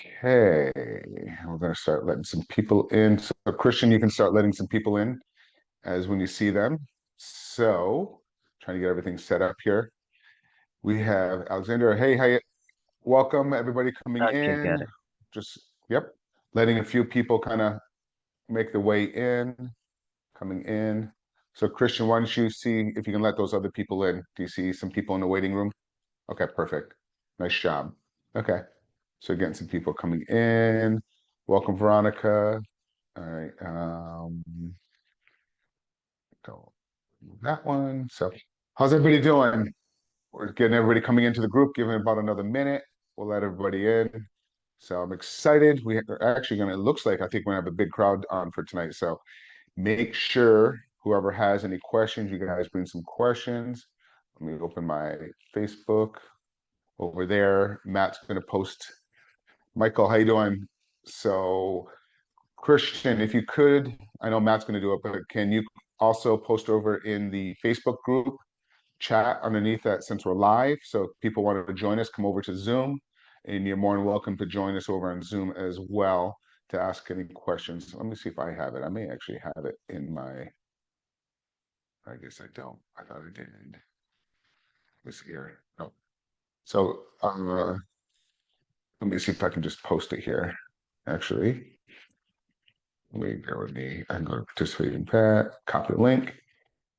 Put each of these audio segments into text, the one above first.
Okay, we're going to start letting some people in. So, Christian, you can start letting some people in as when you see them. So, trying to get everything set up here. We have Alexander. Hey, hi, welcome everybody coming Okay, in. got it. Just, yep, letting a few people kind of make the way in, coming in. So, Christian, why don't you see if you can let those other people in? Do you see some people in the waiting room? Okay, perfect. Nice job. Okay. So getting some people coming in. Welcome, Veronica. All right. Go that one. So how's everybody doing? We're getting everybody coming into the group, giving it about another minute. We'll let everybody in. So I'm excited. We are actually gonna, it looks like I think we're gonna have a big crowd on for tonight. So make sure whoever has any questions, you guys bring some questions. Let me open my Facebook over there. Matt's gonna post. Michael, how you doing? So Christian, if you could, I know Matt's going to do it, but can you also post over in the Facebook group chat underneath that since we're live? So if people want to join us, come over to Zoom, and you're more than welcome to join us over on Zoom as well to ask any questions. Let me see if I have it. I may actually have it in my, I guess I don't. I thought I did. Let's see here. Oh. So let me see if I can just post it here, actually. Wait, bear with me. I can go to participating Pat, copy the link.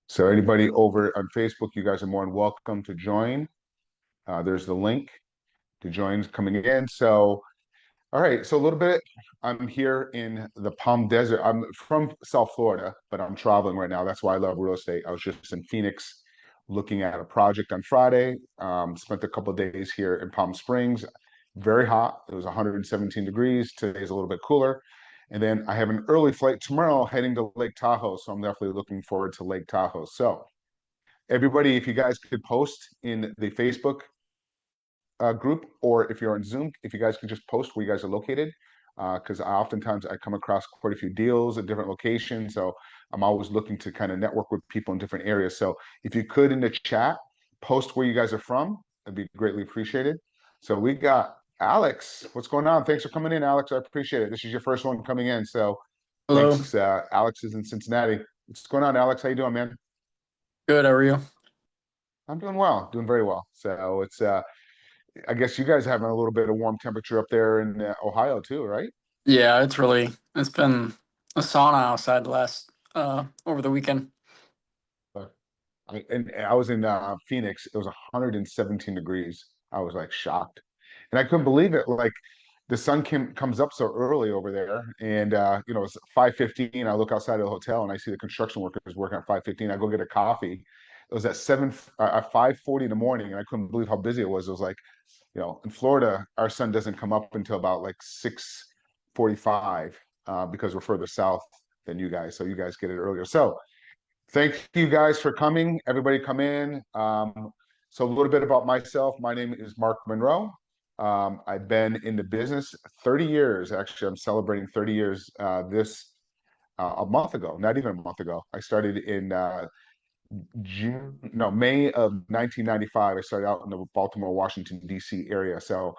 So anybody over on Facebook, you guys are more than welcome to join. There's the link to join coming in. So, all right. So a little bit, I'm here in the Palm Desert. I'm from South Florida, but I'm traveling right now. That's why I love real estate. I was just in Phoenix looking at a project on Friday. Spent a couple of days here in Palm Springs. Very hot. It was 117 degrees. Today's a little bit cooler. And then I have an early flight tomorrow heading to Lake Tahoe. So I'm definitely looking forward to Lake Tahoe. So everybody, if you guys could post in the Facebook group, or if you're on Zoom, if you guys can just post where you guys are located, because oftentimes I come across quite a few deals at different locations. So I'm always looking to kind of network with people in different areas. So if you could in the chat, post where you guys are from, that'd be greatly appreciated. So we got Alex. What's going on? Thanks for coming in, Alex. I appreciate it. This is your first one coming in. So Hello. thanks. Alex is in Cincinnati. What's going on, Alex? How you doing, man? Good, how are you? I'm doing well, doing very well. So it's I guess you guys having a little bit of warm temperature up there in Ohio too, right? Yeah, it's been a sauna outside the last over the weekend. Uh, and I was in Phoenix. It was 117 degrees. I was like shocked, and I couldn't believe it. Like the sun comes up so early over there, and it's 5:15. I look outside of the hotel and I see the construction workers working at 5:15. I go get a coffee. It was at 5:40 in the morning, and I couldn't believe how busy it was. It was like, in Florida, our sun doesn't come up until about like 6:45 because we're further south than you guys. So you guys get it earlier. So thank you guys for coming. Everybody come in. So a little bit about myself. My name is Mark Monroe. I've been in the business 30 years. Actually, I'm celebrating 30 years this a month ago, not even a month ago. I started in May of 1995. I started out in the Baltimore, Washington, D.C. area. So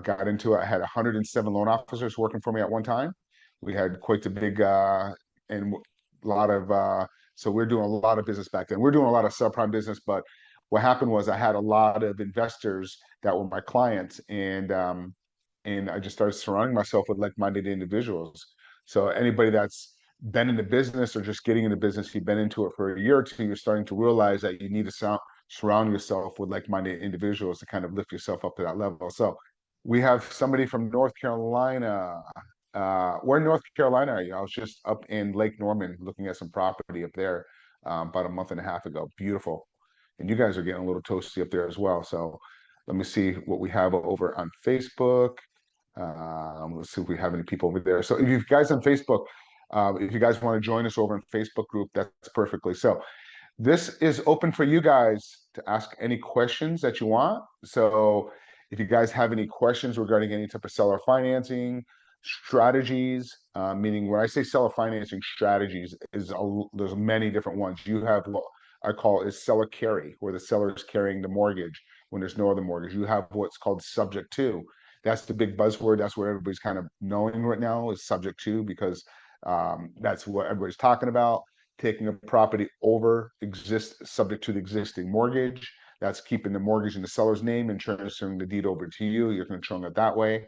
got into it. I had 107 loan officers working for me at one time. We had quite a big and a lot of so we're doing a lot of business back then. We're doing a lot of subprime business, but what happened was I had a lot of investors that were my clients, and I just started surrounding myself with like-minded individuals. So anybody that's been in the business or just getting in the business, you've been into it for a year or two, you're starting to realize that you need to surround yourself with like-minded individuals to kind of lift yourself up to that level. So we have somebody from North Carolina. Where in North Carolina are you? I was just up in Lake Norman looking at some property up there about a month and a half ago. Beautiful. And you guys are getting a little toasty up there as well. So let me see what we have over on Facebook. Let's see if we have any people over there. So if you guys on Facebook, if you guys want to join us over in Facebook group, that's perfectly so. This is open for you guys to ask any questions that you want. So if you guys have any questions regarding any type of seller financing strategies, meaning when I say seller financing strategies, there's many different ones. You have what I call is seller carry, where the seller is carrying the mortgage when there's no other mortgage. You have what's called subject to. That's the big buzzword. That's what everybody's kind of knowing right now is subject to, because that's what everybody's talking about. Taking a property over subject to the existing mortgage. That's keeping the mortgage in the seller's name and transferring the deed over to you. You're controlling it that way.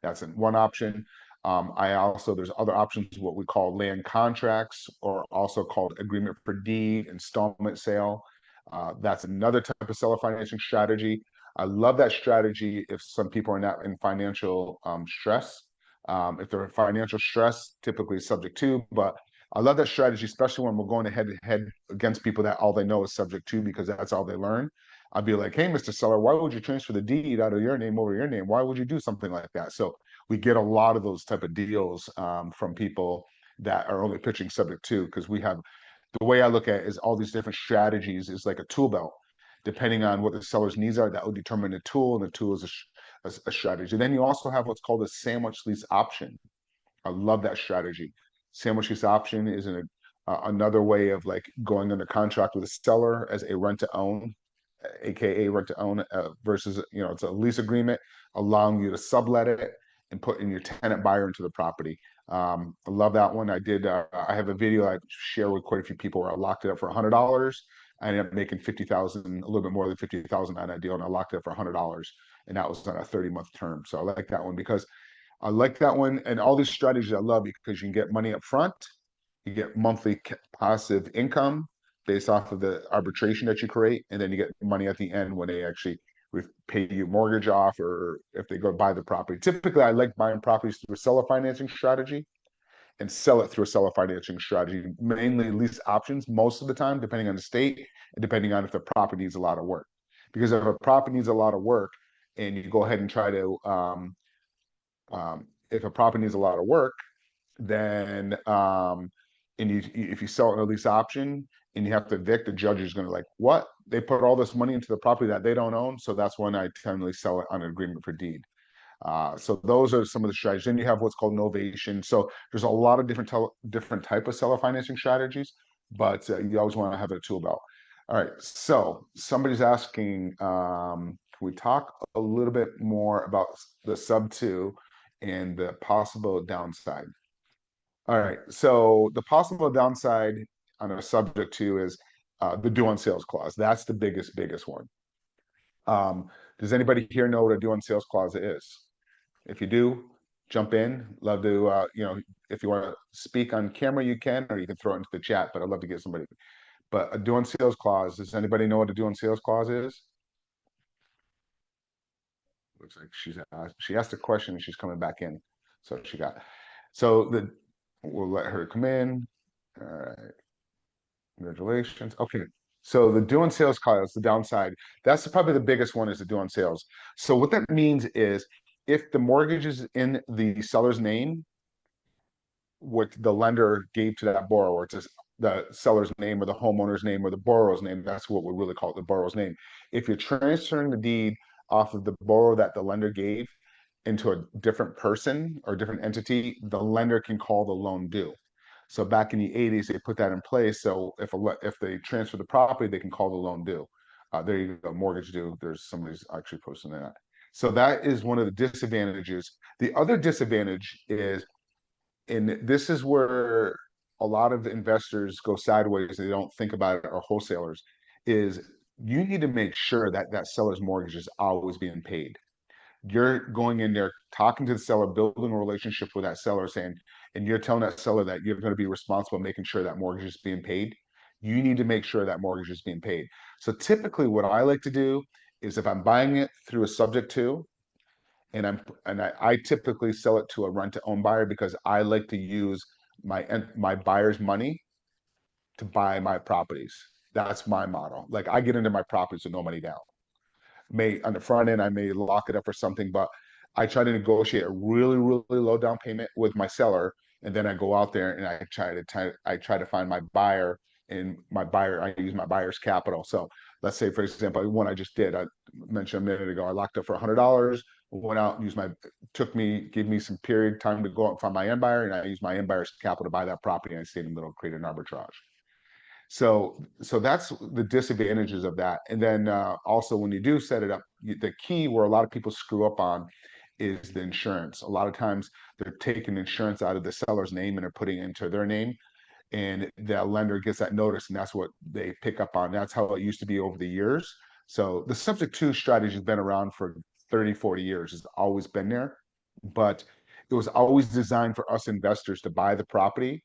That's one option. There's other options, what we call land contracts, or also called agreement for deed, installment sale. That's another type of seller financing strategy. I love that strategy if some people are not in financial stress. If they're in financial stress, typically subject to, but I love that strategy, especially when we're going head to head against people that all they know is subject to, because that's all they learn. I'd be like, hey, Mr. Seller, why would you transfer the deed out of your name over your name? Why would you do something like that? So we get a lot of those type of deals from people that are only pitching subject to, because we have, the way I look at it is all these different strategies is like a tool belt. Depending on what the seller's needs are, that will determine the tool, and the tool is a strategy. Then you also have what's called a sandwich lease option. I love that strategy. Sandwich lease option is another way of like going under contract with a seller as a rent to own, aka rent to own, versus, it's a lease agreement allowing you to sublet it and put in your tenant buyer into the property. I love that one. I have a video I share with quite a few people where I locked it up for $100. I ended up making 50,000, a little bit more than 50,000 on that deal, and I locked it up for $100, and that was on a 30-month term. So I like that one because I like that one, and all these strategies I love because you can get money up front, you get monthly passive income based off of the arbitration that you create, and then you get money at the end when they actually pay you mortgage off, or if they go buy the property. Typically, I like buying properties through a seller financing strategy and sell it through a seller financing strategy, mainly lease options most of the time, depending on the state and depending on if the property needs a lot of work. Because if a property needs a lot of work and you go ahead and try to if a property needs a lot of work, then and if you sell it in a lease option and you have to evict, the judge is going to like, what? They put all this money into the property that they don't own. So that's when I generally sell it on an agreement for deed. So those are some of the strategies. Then you have what's called novation. So there's a lot of different type of seller financing strategies, but you always want to have a tool belt. All right. So somebody's asking, can we talk a little bit more about the sub two and the possible downside? All right. So the possible downside on a subject to is the due on sales clause. That's the biggest one. Does anybody here know what a due on sales clause is? If you do, jump in. Love to, if you want to speak on camera, you can, or you can throw it into the chat, but I'd love to get somebody. But a due on sales clause, does anybody know what a due on sales clause is? Looks like she asked a question and she's coming back in. So we'll let her come in. All right. Congratulations. Okay. So the due on sales clause, the downside, that's probably the biggest one, is the due on sales. So what that means is if the mortgage is in the seller's name, what the lender gave to that borrower, it's the seller's name or the homeowner's name or the borrower's name. That's what we really call it, the borrower's name. If you're transferring the deed off of the borrower that the lender gave into a different person or different entity, the lender can call the loan due. So back in the 80s, they put that in place. So if they transfer the property, they can call the loan due. There you go, mortgage due. There's somebody's actually posting that. So that is one of the disadvantages. The other disadvantage is, and this is where a lot of investors go sideways, they don't think about it, or wholesalers, is you need to make sure that that seller's mortgage is always being paid. You're going in there, talking to the seller, building a relationship with that seller, saying, and you're telling that seller that you're going to be responsible making sure that mortgage is being paid. You need to make sure that mortgage is being paid. So typically what I like to do is, if I'm buying it through a subject to, I typically sell it to a rent to own buyer, because I like to use my buyer's money to buy my properties. That's my model. Like, I get into my properties with no money down. May on the front end, I may lock it up or something, but I try to negotiate a really low down payment with my seller, and then I go out there and I try to find my buyer, and I use my buyer's capital. So let's say, for example, one I just did, I mentioned a minute ago, I locked up for $100, went out and gave me some period time to go out and find my end buyer, and I used my end buyer's capital to buy that property, and I stayed in the middle, create an arbitrage. So that's the disadvantages of that. And then also, when you do set it up, the key where a lot of people screw up on is the insurance. A lot of times they're taking insurance out of the seller's name and they're putting it into their name, and the lender gets that notice, and that's what they pick up on. That's how it used to be over the years. So the subject to strategy has been around for 30, 40 years. It's always been there, but it was always designed for us investors to buy the property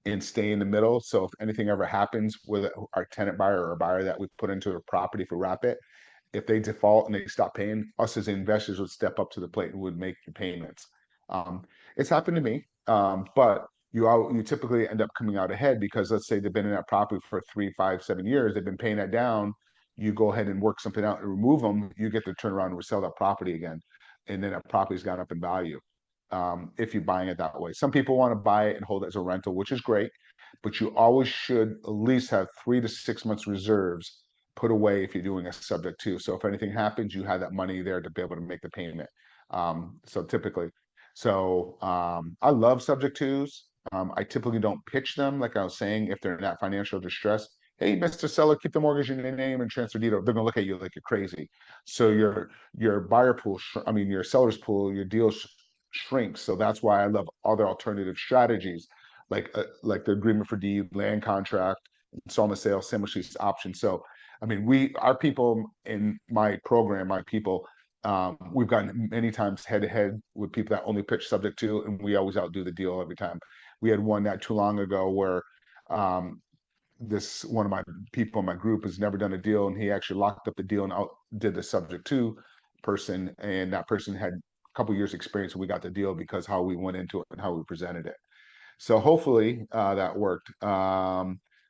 and stay in the middle. So if anything ever happens with our tenant buyer or a buyer that we put into a property for wrap it, if they default and they stop paying, us as investors would step up to the plate and would make the payments. Um, it's happened to me, but you typically end up coming out ahead because let's say they've been in that property for 3, 5, 7 years, they've been paying that down. You go ahead and work something out and remove them, you get to turn around and resell that property again, and then that property's gone up in value. If you're buying it that way, some people want to buy it and hold it as a rental, which is great, but you always should at least have 3 to 6 months reserves put away if you're doing a subject to. So if anything happens, you have that money there to be able to make the payment. So typically, I love subject twos. I typically don't pitch them, like I was saying, if they're in that financial distress. Hey, Mr. Seller, keep the mortgage in your name and transfer deed. They're gonna look at you like you're crazy. So your buyer pool, I mean your seller's pool, your deal shrinks. So that's why I love other alternative strategies, like the agreement for deed, land contract, installment sale, sandwich lease option. So I mean, our people in my program, my people, we've gotten many times head to head with people that only pitch subject to, and we always outdo the deal every time. We had one not too long ago where um, this one of my people in my group has never done a deal, and he actually locked up the deal and outdid the subject to person, and that person had a couple years experience, and we got the deal because how we went into it and how we presented it. So hopefully that worked.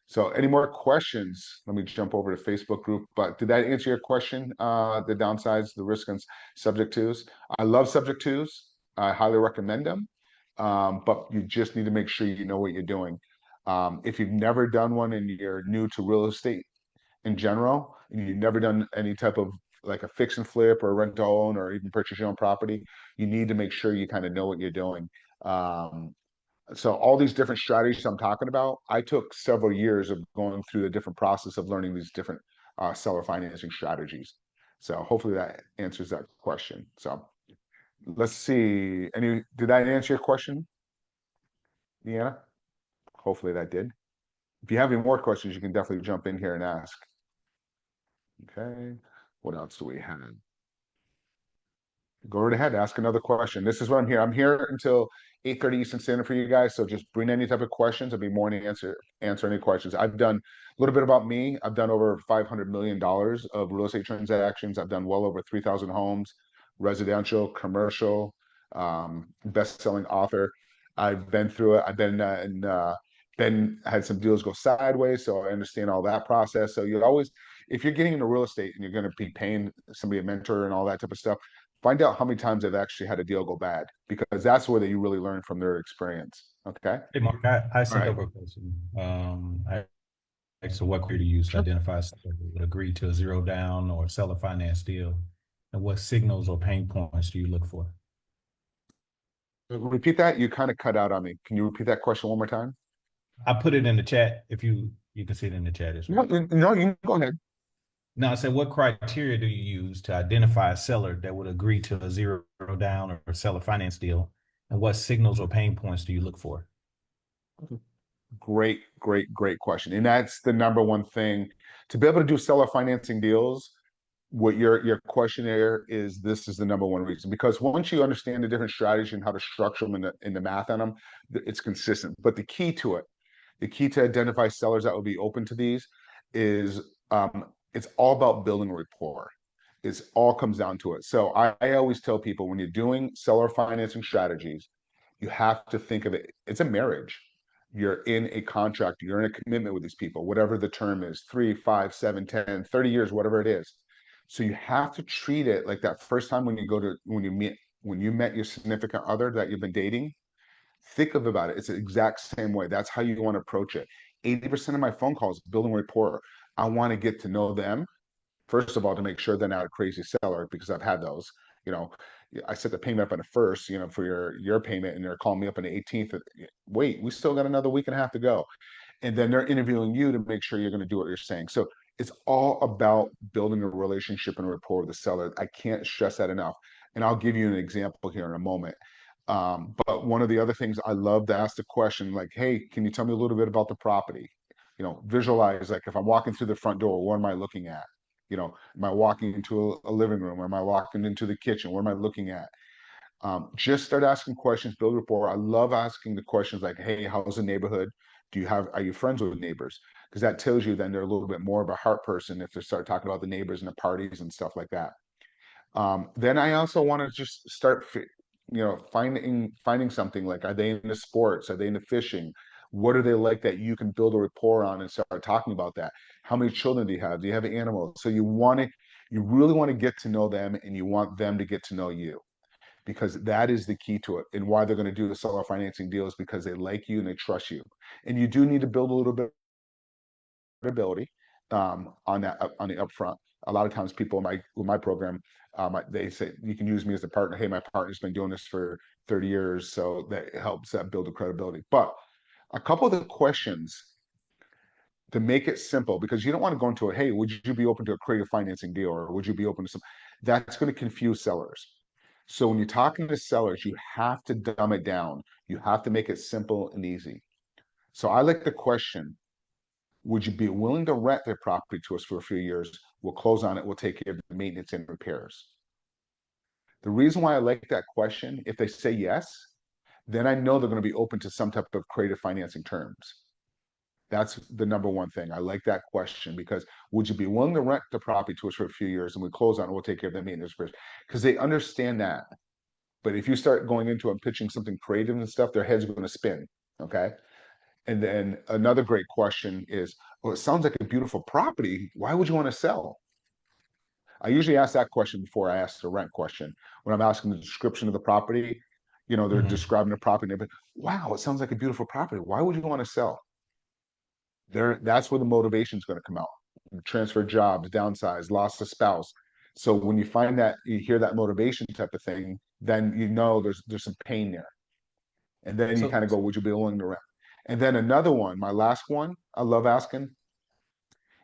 So any more questions? Let me jump over to Facebook group. But did that answer your question? The downsides, the risk, and subject twos. I love subject twos. I highly recommend them. But you just need to make sure you know what you're doing. If you've never done one and you're new to real estate in general, and you've never done any type of like a fix and flip or rent to own or even purchase your own property, you need to make sure you kind of know what you're doing. Um, so all these different strategies I'm talking about, I took several years of going through the different process of learning these different seller financing strategies. So hopefully that answers that question. So let's see. Did that answer your question, Deanna? Hopefully that did. If you have any more questions, you can definitely jump in here and ask. Okay. What else do we have? Go right ahead, ask another question. This is what I'm here. I'm here until 8:30 Eastern Standard for you guys. So just bring any type of questions. I'll be more than answer any questions. I've done a little bit about me. I've done over $500 million of real estate transactions. I've done well over 3,000 homes, residential, commercial, best-selling author. I've been through it. I've been had some deals go sideways, so I understand all that process. So you always, if you're getting into real estate and you're going to be paying somebody a mentor and all that type of stuff, find out how many times they've actually had a deal go bad, because that's where you really learn from their experience. Okay. Hey, Mark, I All sent right. over a question. I asked what criteria to use to Sure. identify someone who would agree to a zero down or seller finance deal, and what signals or pain points do you look for? Repeat that. You kind of cut out on me. Can you repeat that question one more time? I put it in the chat. If you can see it in the chat as No, well. no, you can go ahead. Now, I said, what criteria do you use to identify a seller that would agree to a zero down or seller finance deal, and what signals or pain points do you look for? Great, great, great question. And that's the number one thing to be able to do seller financing deals. What your questionnaire is, this is the number one reason, because once you understand the different strategies and how to structure them in the math on them, it's consistent. But the key to identify sellers that will be open to these is it's all about building rapport. It's all comes down to it. So I always tell people, when you're doing seller financing strategies, you have to think of it. It's a marriage. You're in a contract, you're in a commitment with these people, whatever the term is, 3, 5, 7, 10, 30 years, whatever it is. So you have to treat it like that first time when you met your significant other that you've been dating. Think of about it. It's the exact same way. That's how you want to approach it. 80% of my phone calls, building rapport. I want to get to know them, first of all, to make sure they're not a crazy seller, because I've had those. You know, I set the payment up on the first, for your payment, and they're calling me up on the 18th. Wait, we still got another week and a half to go. And then they're interviewing you to make sure you're going to do what you're saying. So it's all about building a relationship and rapport with the seller. I can't stress that enough. And I'll give you an example here in a moment. But one of the other things I love to ask the question, like, hey, can you tell me a little bit about the property? Visualize, like, if I'm walking through the front door, what am I looking at? Am I walking into a living room? Am I walking into the kitchen? What am I looking at? Just start asking questions, build rapport. I love asking the questions like, hey, how's the neighborhood? Are you friends with neighbors? Because that tells you then they're a little bit more of a heart person if they start talking about the neighbors and the parties and stuff like that. Then I also want to just start, finding something like, are they into sports? Are they into fishing? What are they like that you can build a rapport on and start talking about that? How many children do you have? Do you have animals? So you really want to get to know them, and you want them to get to know you, because that is the key to it. And why they're going to do the seller financing deal is because they like you and they trust you. And you do need to build a little bit ability on the upfront. A lot of times, people in my program, they say you can use me as a partner. Hey, my partner's been doing this for 30 years, so that helps that build the credibility. But a couple of the questions to make it simple, because you don't want to go into it. Hey, would you be open to a creative financing deal, or would you be open to some? That's going to confuse sellers. So when you're talking to sellers, you have to dumb it down. You have to make it simple and easy. So I like the question, would you be willing to rent their property to us for a few years? We'll close on it. We'll take care of the maintenance and repairs. The reason why I like that question, if they say yes, then I know they're going to be open to some type of creative financing terms. That's the number one thing. I like that question, because would you be willing to rent the property to us for a few years and we close on it, we'll take care of the maintenance repairs? Because they understand that. But if you start going into and pitching something creative and stuff, their heads are going to spin. Okay. And then another great question is, well, it sounds like a beautiful property. Why would you want to sell? I usually ask that question before I ask the rent question. When I'm asking the description of the property, they're Mhm. describing the property and they're like, wow, it sounds like a beautiful property. Why would you want to sell? That's where the motivation is going to come out. Transfer jobs, downsize, lost a spouse. So when you find that, you hear that motivation type of thing, then there's some pain there. And then you So kind of go, would you be willing to rent? And then another one, my last one, I love asking,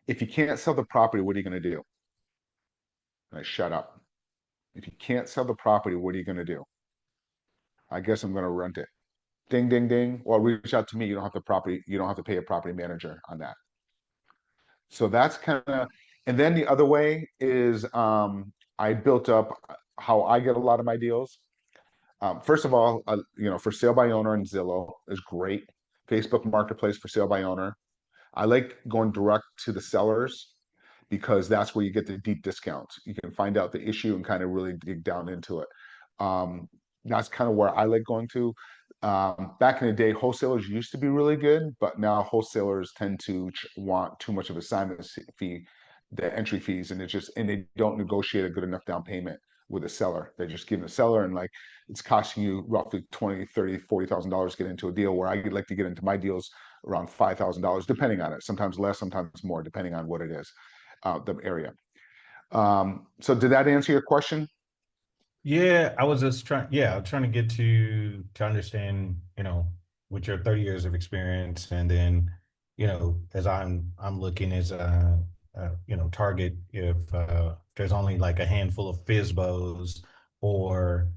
if you can't sell the property, what are you going to do? And I shut up. If you can't sell the property, what are you going to do? I guess I'm going to rent it. Ding, ding, ding. Well, reach out to me. You don't have to pay a property manager on that. So that's kind of, and then the other way is, I built up how I get a lot of my deals. First of all, for sale by owner and Zillow is great. Facebook Marketplace for sale by owner. I like going direct to the sellers, because that's where you get the deep discounts. You can find out the issue and kind of really dig down into it. Um, that's kind of where I like going to. Back in the day, wholesalers used to be really good, but now wholesalers tend to want too much of assignment fee, the entry fees, and they don't negotiate a good enough down payment with a seller. They just give the seller, and like, it's costing you roughly 20, 30, $40,000 to get into a deal, where I like to get into my deals around $5,000, depending on it. Sometimes less, sometimes more, depending on what it is, the area. So did that answer your question? yeah, I was just trying. Yeah, I'm trying to get to understand. With your 30 years of experience, and then as I'm looking as a target, if there's only like a handful of FISBOs, or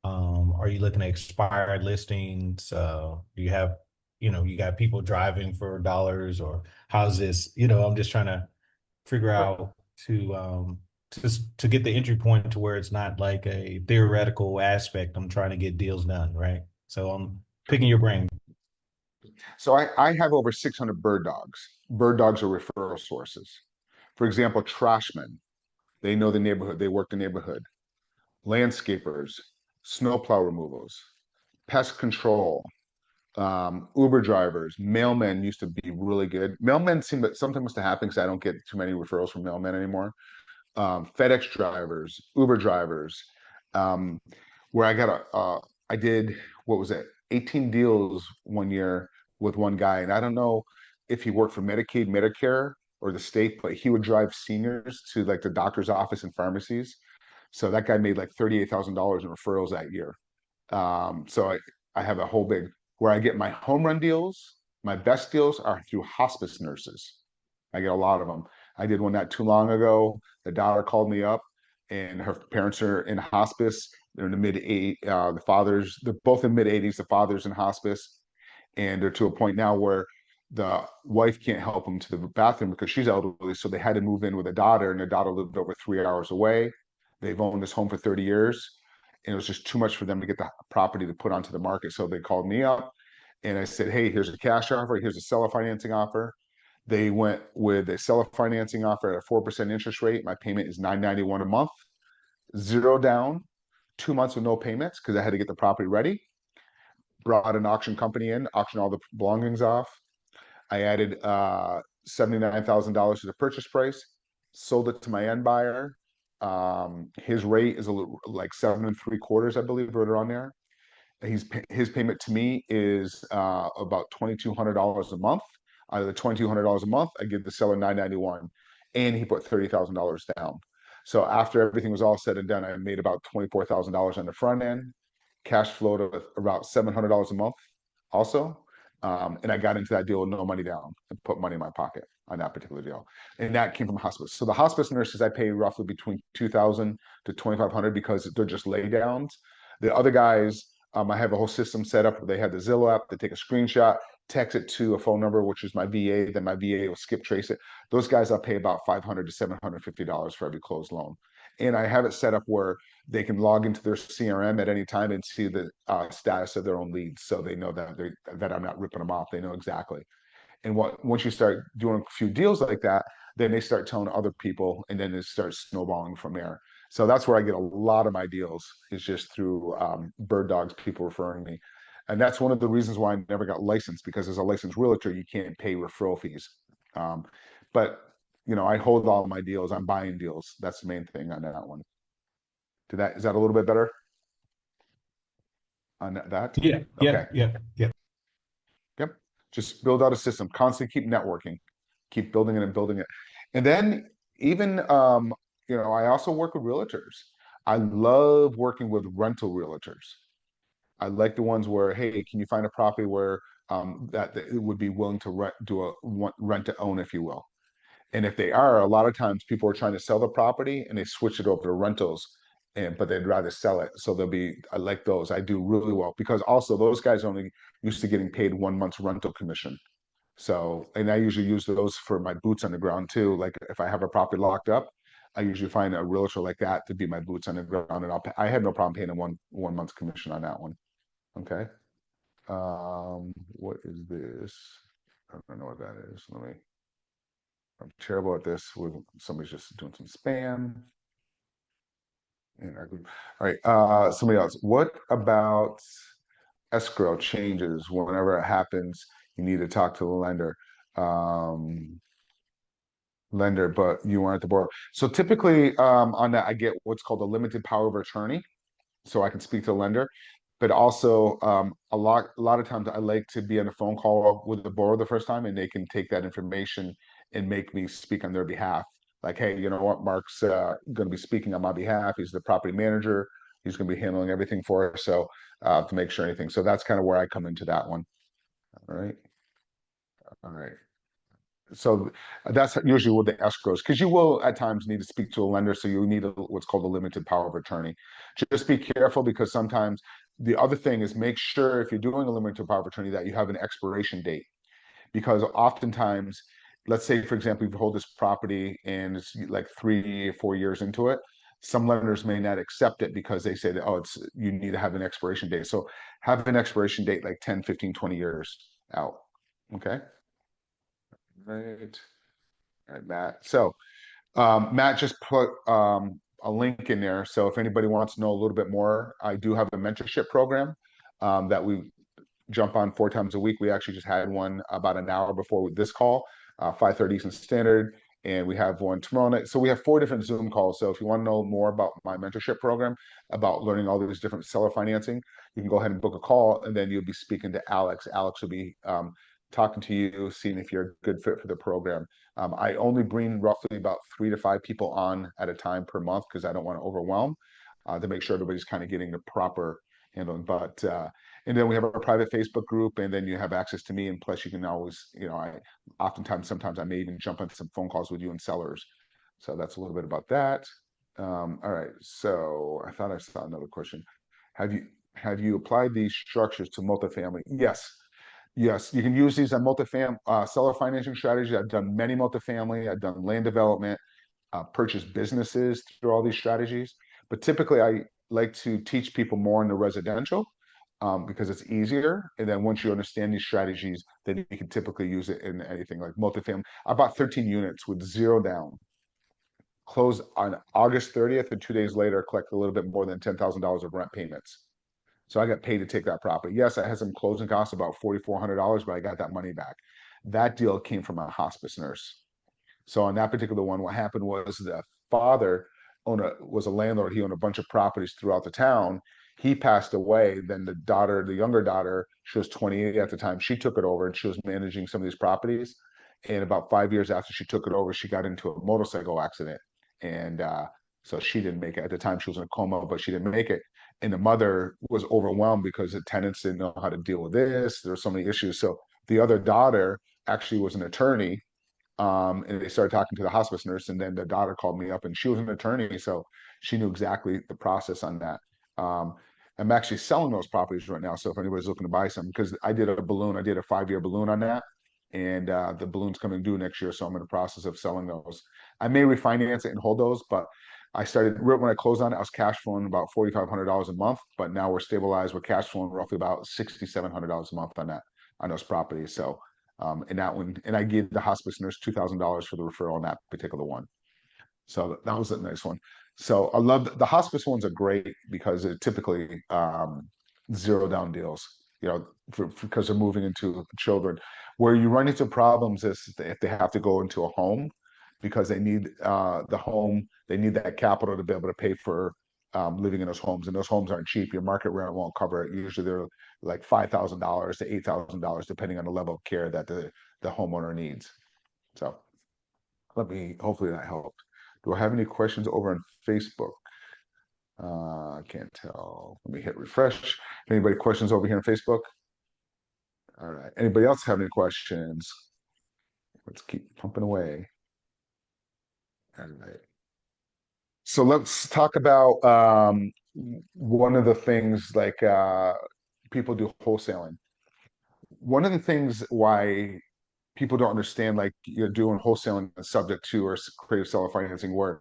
are you looking at expired listings? Do you have you got people driving for dollars, or how's this? I'm just trying to figure out to get the entry point to where it's not like a theoretical aspect. I'm trying to get deals done, right? So I'm picking your brain. So I have over 600 bird dogs. Bird dogs are referral sources. For example, trashmen, they know the neighborhood, they work the neighborhood. Landscapers, snowplow removals, pest control, Uber drivers, mailmen used to be really good. Mailmen seem that something must have happened because I don't get too many referrals from mailmen anymore. FedEx drivers, Uber drivers, um, where I did, what was it, 18 deals one year with one guy. And I don't know if he worked for Medicaid, Medicare, or the state, but he would drive seniors to like the doctor's office and pharmacies. So that guy made like $38,000 in referrals that year. So I have a whole big, where I get my home run deals. My best deals are through hospice nurses. I get a lot of them. I did one not too long ago. The doctor called me up and her parents are in hospice. They're in the mid eight. They're both in mid 80s. The father's in hospice, and they're to a point now where the wife can't help them to the bathroom because she's elderly. So they had to move in with a daughter, and their daughter lived over 3 hours away. They've owned this home for 30 years, and it was just too much for them to get the property to put onto the market. So they called me up, and I said, "Hey, here's a cash offer. Here's a seller financing offer." They went with a seller financing offer at a 4% interest rate. My payment is $991 a month, zero down, 2 months with no payments because I had to get the property ready. Brought an auction company in, auctioned all the belongings off. I added $79,000 to the purchase price, sold it to my end buyer. His rate is like 7.75, I believe, right around there. His payment to me is about $2,200 a month. Out of the $2,200 a month, I give the seller $991, and he put $30,000 down. So after everything was all said and done, I made about $24,000 on the front end. Cash flowed of about $700 a month, also. And I got into that deal with no money down and put money in my pocket on that particular deal. And that came from hospice. So the hospice nurses I pay roughly between 2,000 to 2,500 because they're just lay downs. The other guys, I have a whole system set up where they have the Zillow app. They take a screenshot, text it to a phone number, which is my VA. Then my VA will skip trace it. Those guys I'll pay about $500 to $750 for every closed loan. And I have it set up where they can log into their CRM at any time and see the status of their own leads, so they know that I'm not ripping them off. They know exactly. And once you start doing a few deals like that, then they start telling other people, and then it starts snowballing from there. So that's where I get a lot of my deals, is just through bird dogs, people referring me. And that's one of the reasons why I never got licensed, because as a licensed realtor, you can't pay referral fees. But I hold all my deals. I'm buying deals. That's the main thing on that one. Is that a little bit better on that? Yeah, Okay. yeah. Yep. Just build out a system. Constantly keep networking. Keep building it and building it. And then even I also work with realtors. I love working with rental realtors. I like the ones where, hey, can you find a property where that it would be willing to rent to own, if you will. And if they are, a lot of times people are trying to sell the property and they switch it over to rentals, but they'd rather sell it. So I like those. I do really well because also those guys only used to getting paid 1 month's rental commission. So, and I usually use those for my boots on the ground too. Like if I have a property locked up, I usually find a realtor like that to be my boots on the ground, and I have no problem paying a one month's commission on that one. Okay. What is this? I don't know what that is. I'm terrible at this. Somebody's just doing some spam. All right. Somebody else. What about escrow changes? Whenever it happens, you need to talk to the um, lender, but you aren't the borrower. So typically, on that, I get what's called a limited power of attorney, so I can speak to the lender. But also, a lot of times, I like to be on a phone call with the borrower the first time, and they can take that information and make me speak on their behalf. Like, hey, you know what? Mark's going to be speaking on my behalf. He's the property manager. He's going to be handling everything for us. So to make sure anything. So that's kind of where I come into that one. All right. All right. So that's usually what the escrows, because you will at times need to speak to a lender, so you need what's called a limited power of attorney. Just be careful, because sometimes the other thing is, make sure if you're doing a limited power of attorney that you have an expiration date, because oftentimes, let's say for example, you hold this property and it's like 3 or 4 years into it, some lenders may not accept it because they say that, oh, you need to have an expiration date. So have an expiration date like 10, 15, 20 years out. Okay. Right. All right, Matt. So Matt just put a link in there. So if anybody wants to know a little bit more, I do have a mentorship program that we jump on 4 times a week. We actually just had one about an hour before this call, 5:30 Eastern Standard, and we have one tomorrow night. So we have 4 different Zoom calls. So if you want to know more about my mentorship program, about learning all these different seller financing, you can go ahead and book a call, and then you'll be speaking to Alex. Alex will be talking to you, seeing if you're a good fit for the program. I only bring roughly about 3 to 5 people on at a time per month, because I don't want to overwhelm, to make sure everybody's kind of getting the proper handling. But and then we have our private Facebook group, and then you have access to me. And plus, you can always, sometimes I may even jump on some phone calls with you and sellers. So that's a little bit about that. All right, so I thought I saw another question. Have you have you applied these structures to multifamily? Yes. Yes, you can use these on seller financing strategies. I've done many multifamily, I've done land development, purchased businesses through all these strategies. But typically I like to teach people more in the residential because it's easier. And then once you understand these strategies, then you can typically use it in anything like multifamily. I bought 13 units with zero down, closed on August 30th, and 2 days later, collect a little bit more than $10,000 of rent payments. So I got paid to take that property. Yes, I had some closing costs, about $4,400, but I got that money back. That deal came from a hospice nurse. So on that particular one, what happened was the father was a landlord. He owned a bunch of properties throughout the town. He passed away. Then the daughter, the younger daughter, she was 28 at the time. She took it over and she was managing some of these properties. And about 5 years after she took it over, she got into a motorcycle accident. And so she didn't make it. At the time, she was in a coma, but she didn't make it. And the mother was overwhelmed because the tenants didn't know how to deal with this. There were so many issues. So the other daughter actually was an attorney, and they started talking to the hospice nurse, and then the daughter called me up, and she was an attorney, so she knew exactly the process on that. I'm actually selling those properties right now, so if anybody's looking to buy some, because I did a 5-year balloon on that, and the balloon's coming due next year, so I'm in the process of selling those. I may refinance it and hold those, but I started right when I closed on it, I was cash flowing about $4,500 a month, but now we're stabilized with cash flowing roughly about $6,700 a month on those properties. So and that one, and I gave the hospice nurse $2,000 for the referral on that particular one. So that was a nice one. So I love the hospice ones are great because it typically zero down deals, because they're moving into children. Where you run into problems is if they have to go into a home because they need the home, they need that capital to be able to pay for living in those homes, and those homes aren't cheap. Your market rent won't cover it. Usually they're like $5,000 to $8,000, depending on the level of care that the homeowner needs. So hopefully that helped. Do I have any questions over on Facebook? I can't tell. Let me hit refresh. Anybody questions over here on Facebook? All right. Anybody else have any questions? Let's keep pumping away. All right. So let's talk about one of the things like people do wholesaling. One of the things why people don't understand, like you're doing wholesaling is subject to or creative seller financing, where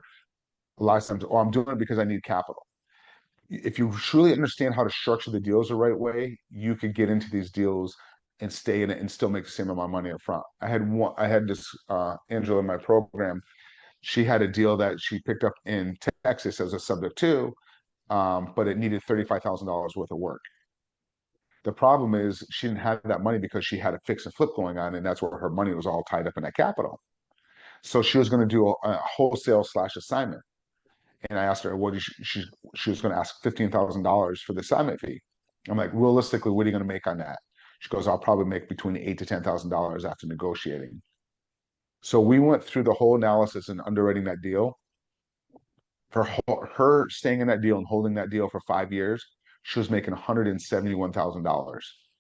a lot of times, oh, I'm doing it because I need capital. If you truly understand how to structure the deals the right way, you could get into these deals and stay in it and still make the same amount of money up front. I had this Angela in my program. She had a deal that she picked up in Texas as a subject to, but it needed $35,000 worth of work. The problem is she didn't have that money because she had a fix and flip going on, and that's where her money was all tied up in that capital. So she was going to do a wholesale slash assignment. And I asked her, what did she was going to ask $15,000 for the assignment fee. I'm like, realistically, what are you going to make on that? She goes, I'll probably make between $8,000 to $10,000 after negotiating. So we went through the whole analysis and underwriting that deal. For her staying in that deal and holding that deal for 5 years, she was making $171,000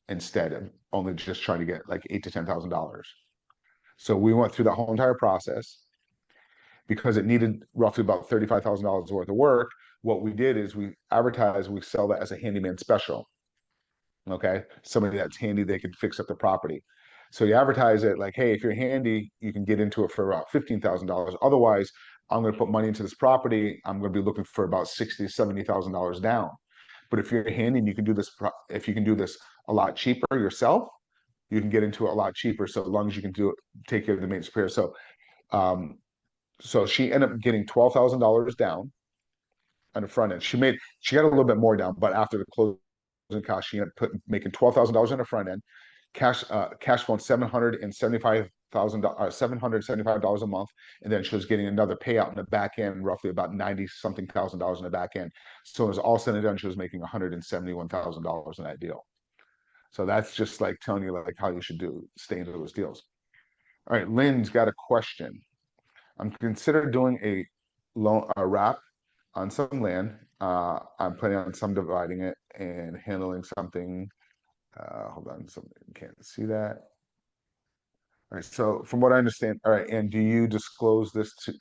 instead of only just trying to get like $8,000 to $10,000. So we went through the whole entire process because it needed roughly about $35,000 worth of work. What we did is we sell that as a handyman special. Okay, somebody that's handy, they can fix up the property. So you advertise it like, hey, if you're handy, you can get into it for about $15,000. Otherwise, I'm going to put money into this property. I'm going to be looking for about $60,000 to $70,000 down. But if you're handy and you can do this, if you can do this a lot cheaper yourself, you can get into it a lot cheaper. So as long as you can do it, take care of the maintenance repair. Um, so she ended up getting $12,000 down on the front end. She got a little bit more down, but after the closing cost, she ended up making $12,000 on the front end. Cash flowing $775 a month, and then she was getting another payout in the back end, roughly about 90 something thousand dollars in the back end. So it was all said and done, she was making $171,000 in that deal. So that's just like telling you like how you should stay into those deals. All right, Lynn's got a question. I'm considering doing a wrap on some land. I'm planning on subdividing it and handling something. Hold on, something can't see that. All right, so from what I understand, all right, and do you disclose this to?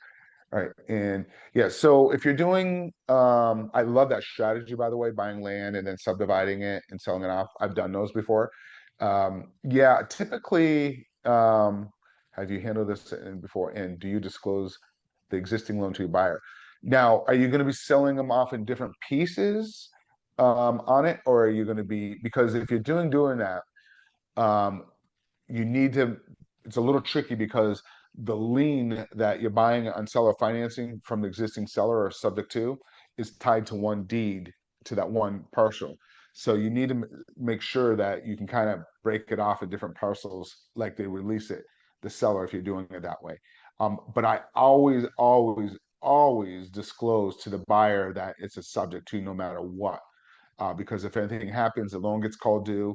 Right. And yeah, so if you're doing, I love that strategy, by the way, buying land and then subdividing it and selling it off. I've done those before. Yeah, typically, have you handled this before? And do you disclose the existing loan to your buyer? Now, are you going to be selling them off in different pieces, on it, or are you going to be, because if you're doing that, um, you need to, it's a little tricky because the lien that you're buying on seller financing from the existing seller or subject to is tied to one deed to that one parcel. So you need to make sure that you can kind of break it off in different parcels like they release it, the seller, if you're doing it that way. But I always disclose to the buyer that it's a subject to no matter what, because if anything happens, the loan gets called due.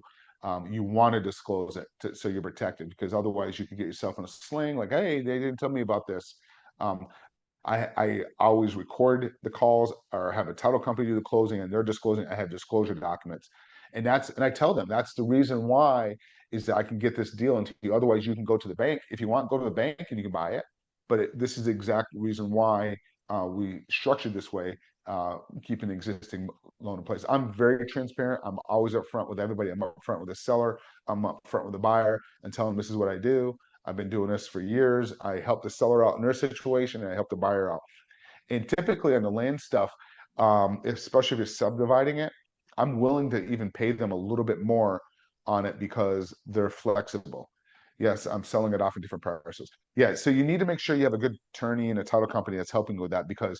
You want to disclose it so you're protected, because otherwise you could get yourself in a sling. Like, hey, they didn't tell me about this. Um, I always record the calls or have a title company do the closing, and they're disclosing. I have disclosure documents, and I tell them that's the reason why is that I can get this deal into you. Otherwise, you can go to the bank if you want. Go to the bank and you can buy it. But this is the exact reason why we structured this way, keeping the existing loan in place. I'm very transparent. I'm always upfront with everybody. I'm upfront with the seller. I'm upfront with the buyer and tell them this is what I do. I've been doing this for years. I help the seller out in their situation and I help the buyer out. And typically on the land stuff, especially if you're subdividing it, I'm willing to even pay them a little bit more on it because they're flexible. Yes, I'm selling it off in different parcels. Yeah, so you need to make sure you have a good attorney and a title company that's helping with that, because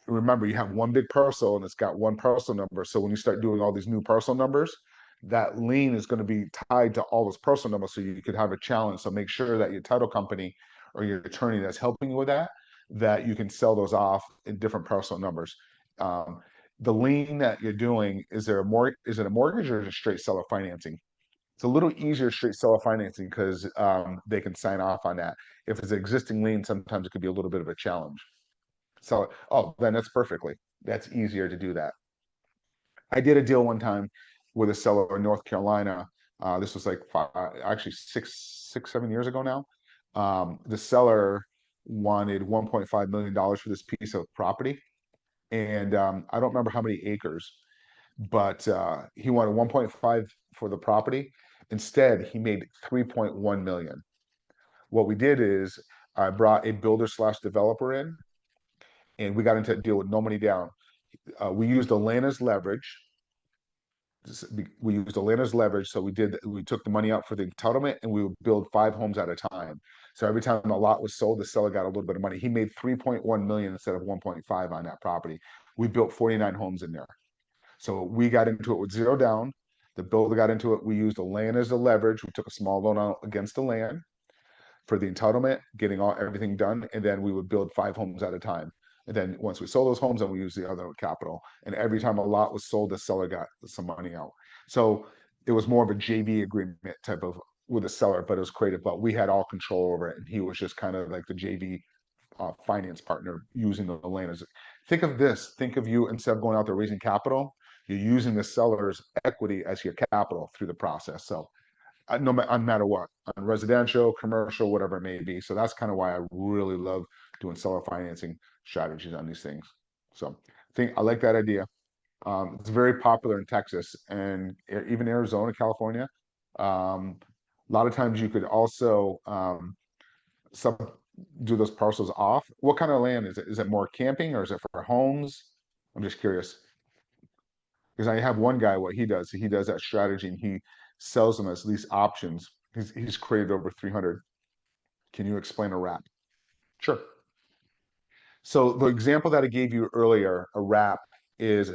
remember you have one big parcel and it's got one parcel number. So when you start doing all these new parcel numbers, that lien is going to be tied to all those parcel numbers. So you could have a challenge. So make sure that your title company or your attorney that's helping you with that, that you can sell those off in different parcel numbers. Um, the lien that you're doing, is it a mortgage or is it straight seller financing? It's a little easier straight seller financing because they can sign off on that. If it's an existing lien, sometimes it could be a little bit of a challenge. So, oh, then that's easier to do that. I did a deal one time with a seller in North Carolina. This was like actually 7 years ago now. The seller wanted $1.5 million for this piece of property. And I don't remember how many acres, but he wanted 1.5 for the property. Instead, he made 3.1 million. What we did is I brought a builder slash developer in, and we got into a deal with no money down. We used Atlanta's leverage. We used Atlanta's leverage, so we took the money out for the entitlement, and we would build 5 homes at a time. So every time a lot was sold, the seller got a little bit of money. He made 3.1 million instead of 1.5 on that property. We built 49 homes in there. So we got into it with zero down. The builder got into it. We used the land as the leverage. We took a small loan out against the land for the entitlement, getting everything done, and then we would build 5 homes at a time. And then once we sold those homes, then we used the other capital. And every time a lot was sold, the seller got some money out. So it was more of a JV agreement type of with the seller, but it was creative. But we had all control over it, and he was just kind of like the JV finance partner using the land as. Think of this. Think of you, instead of going out there raising capital, you're using the seller's equity as your capital through the process. So no matter what, on residential, commercial, whatever it may be. So that's kind of why I really love doing seller financing strategies on these things. So I like that idea. It's very popular in Texas and even Arizona, California. A lot of times you could also sub do those parcels off. What kind of land is it? Is it more camping or is it for homes? I'm just curious. Because I have one guy, what he does that strategy and he sells them as lease options. He's created over 300. Can you explain a wrap? Sure. So the example that I gave you earlier, a wrap is,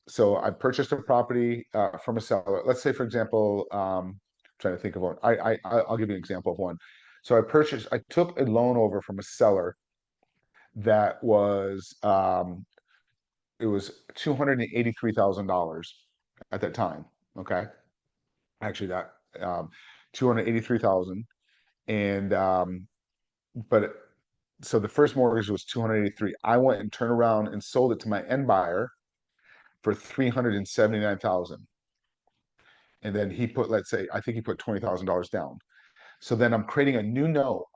so I purchased a property from a seller. Let's say, for example, trying to think of one. I'll give you an example of one. So I took a loan over from a seller that was it was $283,000 at that time. Okay, actually that 283,000, and but so the first mortgage was 283. I went and turned around and sold it to my end buyer for 379,000. And then he put, let's say, I think he put $20,000 down. So then I'm creating a new note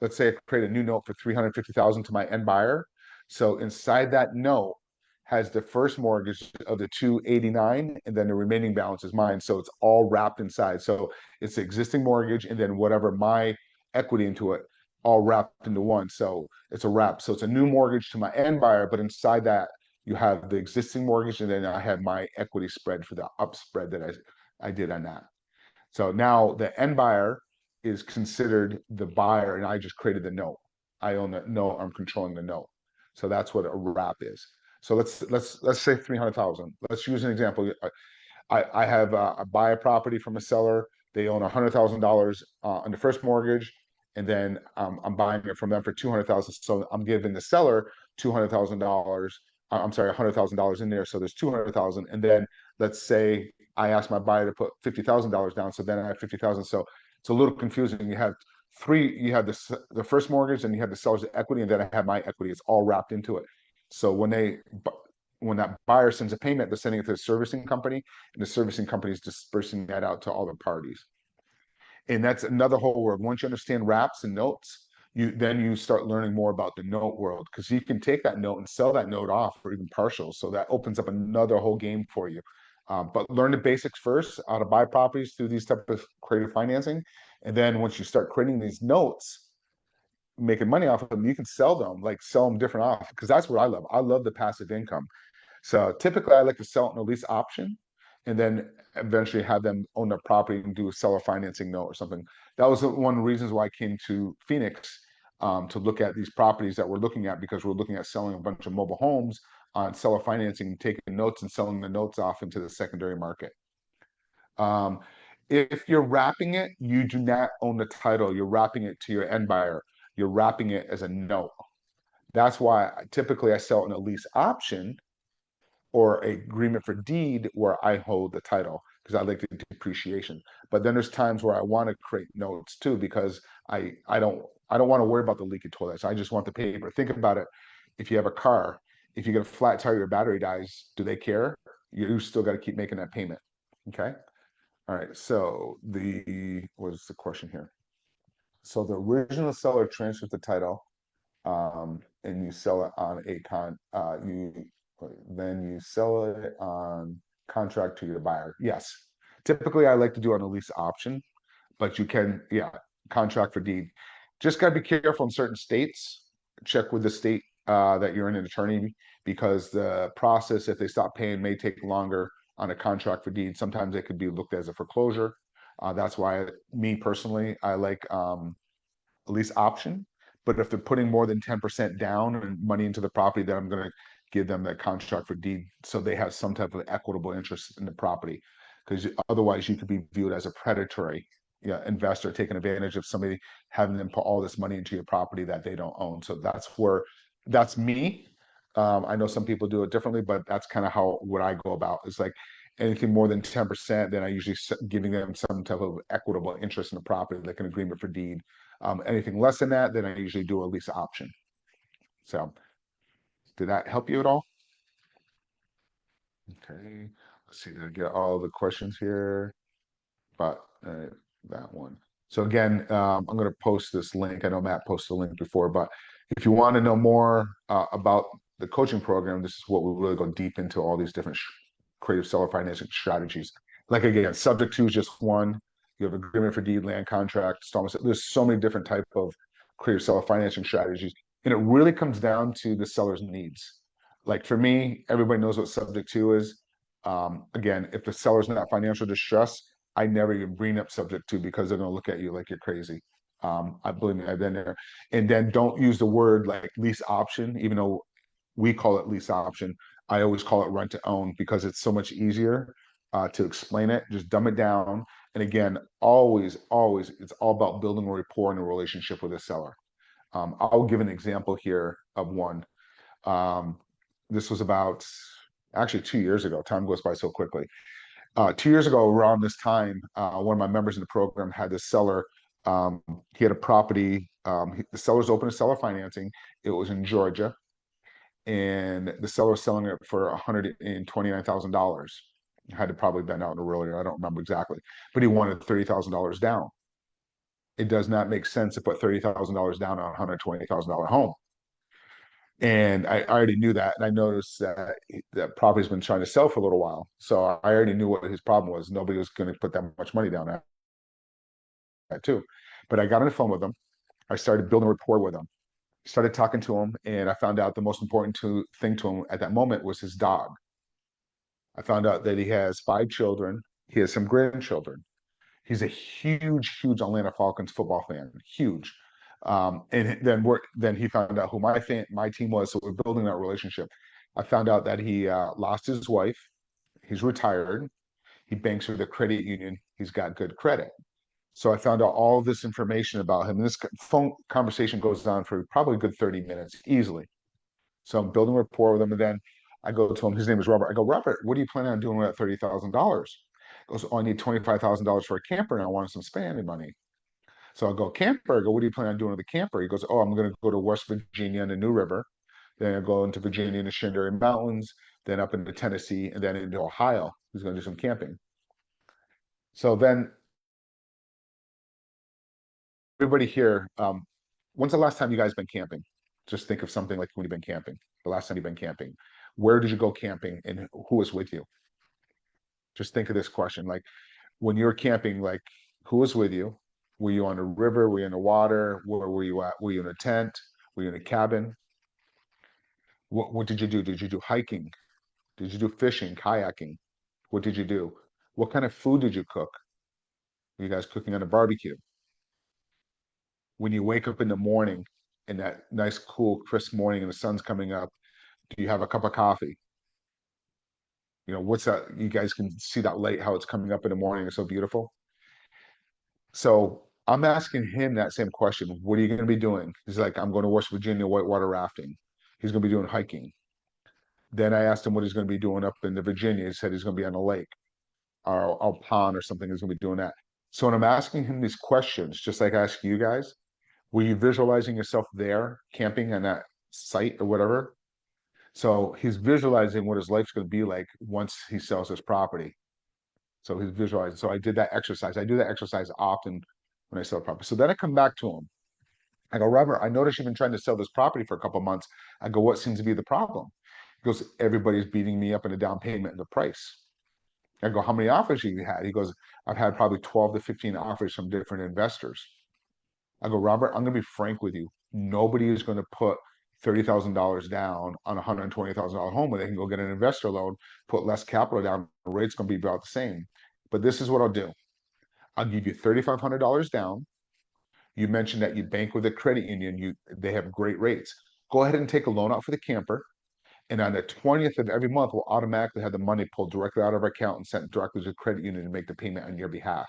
let's say I create a new note for 350,000 to my end buyer. So inside that note has the first mortgage of the 289, and then the remaining balance is mine. So it's all wrapped inside. So it's the existing mortgage and then whatever my equity into it, all wrapped into one. So it's a wrap. So it's a new mortgage to my end buyer, but inside that you have the existing mortgage, and then I have my equity spread for the up spread that I did on that. So now the end buyer is considered the buyer, and I just created the note. I own the note. I'm controlling the note. So that's what a wrap is. So let's say 300,000. Let's use an example. I have I buy a property from a seller. They own $100,000 on the first mortgage, and then I'm buying it from them for 200,000. So I'm giving the seller $200,000. I'm sorry, $100,000 in there. So there's 200,000, and then let's say I ask my buyer to put $50,000 down. So then I have 50,000. So it's a little confusing. You have three. You have the first mortgage, and you have the seller's equity, and then I have my equity. It's all wrapped into it. So when that buyer sends a payment, they're sending it to the servicing company, and the servicing company is dispersing that out to all the parties. And that's another whole world. Once you understand wraps and notes, you start learning more about the note world, because you can take that note and sell that note off or even partial. So that opens up another whole game for you. But learn the basics first, how to buy properties through these type of creative financing, and then once you start creating these notes, making money off of them, you can sell them, like sell them different off, because that's what I love. I love the passive income. So typically I like to sell it in a lease option and then eventually have them own their property and do a seller financing note or something. That was one of the reasons why I came to Phoenix, to look at these properties that we're looking at, because we're looking at selling a bunch of mobile homes on seller financing, taking notes and selling the notes off into the secondary market. Um, if you're wrapping it, you do not own the title. You're wrapping it to your end buyer. You're wrapping it as a note. That's why typically I sell it in a lease option or a agreement for deed where I hold the title, because I like the depreciation. But then there's times where I want to create notes too, because I don't want to worry about the leaky toilets. I just want the paper. Think about it. If you have a car, if you get a flat tire, your battery dies, do they care? You still got to keep making that payment. Okay. All right. So what is the question here? So the original seller transfers the title, and you sell it on then you sell it on contract to your buyer. Yes. Typically I like to do it on a lease option, but you can, yeah, contract for deed. Just gotta be careful in certain states. Check with the state that you're in, an attorney, because the process, if they stop paying, may take longer on a contract for deed. Sometimes it could be looked at as a foreclosure. That's why me personally, I like lease option. But if they're putting more than 10% down and money into the property, then I'm going to give them that contract for deed, so they have some type of equitable interest in the property. Because otherwise, you could be viewed as a predatory, yeah, investor taking advantage of somebody having them put all this money into your property that they don't own. So that's me. I know some people do it differently, but that's kind of how what I go about. It's like anything more than 10%, then I usually giving them some type of equitable interest in the property, like an agreement for deed. Anything less than that, then I usually do a lease option. So did that help you at all? Okay, let's see, did I get all the questions here? But that one. So again, I'm going to post this link. I know Matt posted a link before, but if you want to know more about the coaching program, this is what we really go deep into, all these different creative seller financing strategies. Like again, subject to is just one. You have agreement for deed, land contract, installments. There's so many different type of creative seller financing strategies, and it really comes down to the seller's needs. Like for me, everybody knows what subject to is. Again, if the seller's not financial distress, I never even bring up subject to, because they're going to look at you like you're crazy. I believe me, I've been there. And then don't use the word like lease option, even though we call it lease option. I always call it rent to own, because it's so much easier to explain it. Just dumb it down. And again, always, it's all about building a rapport and a relationship with a seller. I'll give an example here of one. This was about actually 2 years ago. Time goes by so quickly. 2 years ago, around this time, one of my members in the program had this seller. He had a property. The seller's open to seller financing. It was in Georgia, and the seller was selling it for $129,000. Had to probably been out earlier. I don't remember exactly, but he wanted $30,000 down. it does not make sense to put $30,000 down on a $120,000 home. And I already knew that. And I noticed that that property's been trying to sell for a little while. So I already knew what his problem was. Nobody was going to put that much money down at that too. But I got on the phone with him. I started building rapport with him, started talking to him, and I found out the most important thing to him at that moment was his dog. I found out that he has 5 children. He has some grandchildren. He's a huge, huge Atlanta Falcons football fan, huge. And then he found out who my team was, so we're building that relationship. I found out that he lost his wife. He's retired. He banks with a credit union. He's got good credit. So I found out all this information about him. And this phone conversation goes on for probably a good 30 minutes easily. So I'm building rapport with him, and then I go to him. His name is Robert. I go, Robert, what are you planning on doing with that $30,000? He goes, oh, I need $25,000 for a camper, and I wanted some spending money. So I go, camper. I go, what do you plan on doing with the camper? He goes, oh, I'm going to go to West Virginia and the New River. Then I go into Virginia and the Shenandoah Mountains, then up into Tennessee, and then into Ohio. He's going to do some camping. So then everybody here, when's the last time you guys been camping? Just think of something like when you've been camping. The last time you've been camping. Where did you go camping and who was with you? Just think of this question. Like when you're camping, like who was with you? Were you on a river? Were you in the water? Where were you at? Were you in a tent? Were you in a cabin? What did you do? Did you do hiking? Did you do fishing, kayaking? What did you do? What kind of food did you cook? Were you guys cooking on a barbecue? When you wake up in the morning in that nice, cool, crisp morning and the sun's coming up, do you have a cup of coffee? You know, what's that? You guys can see that light, how it's coming up in the morning. It's so beautiful. So I'm asking him that same question. What are you going to be doing? He's like, I'm going to West Virginia whitewater rafting. He's going to be doing hiking. Then I asked him what he's going to be doing up in the Virginia. He said he's going to be on a lake or a pond or something. He's going to be doing that. So when I'm asking him these questions, just like I ask you guys, were you visualizing yourself there camping on that site or whatever? So he's visualizing what his life's going to be like once he sells his property. So he's visualizing. So I did that exercise. I do that exercise often when I sell property. So then I come back to him. I go, Robert, I noticed you've been trying to sell this property for a couple of months. I go, what seems to be the problem? He goes, everybody's beating me up in the down payment and the price. I go, how many offers have you had? He goes, I've had probably 12 to 15 offers from different investors. I go, Robert, I'm going to be frank with you. Nobody is going to put $30,000 down on a $120,000 home where they can go get an investor loan, put less capital down. The rate's going to be about the same. But this is what I'll do. I'll give you $3,500 down. You mentioned that you bank with a credit union. They have great rates. Go ahead and take a loan out for the camper. And on the 20th of every month, we'll automatically have the money pulled directly out of our account and sent directly to the credit union to make the payment on your behalf.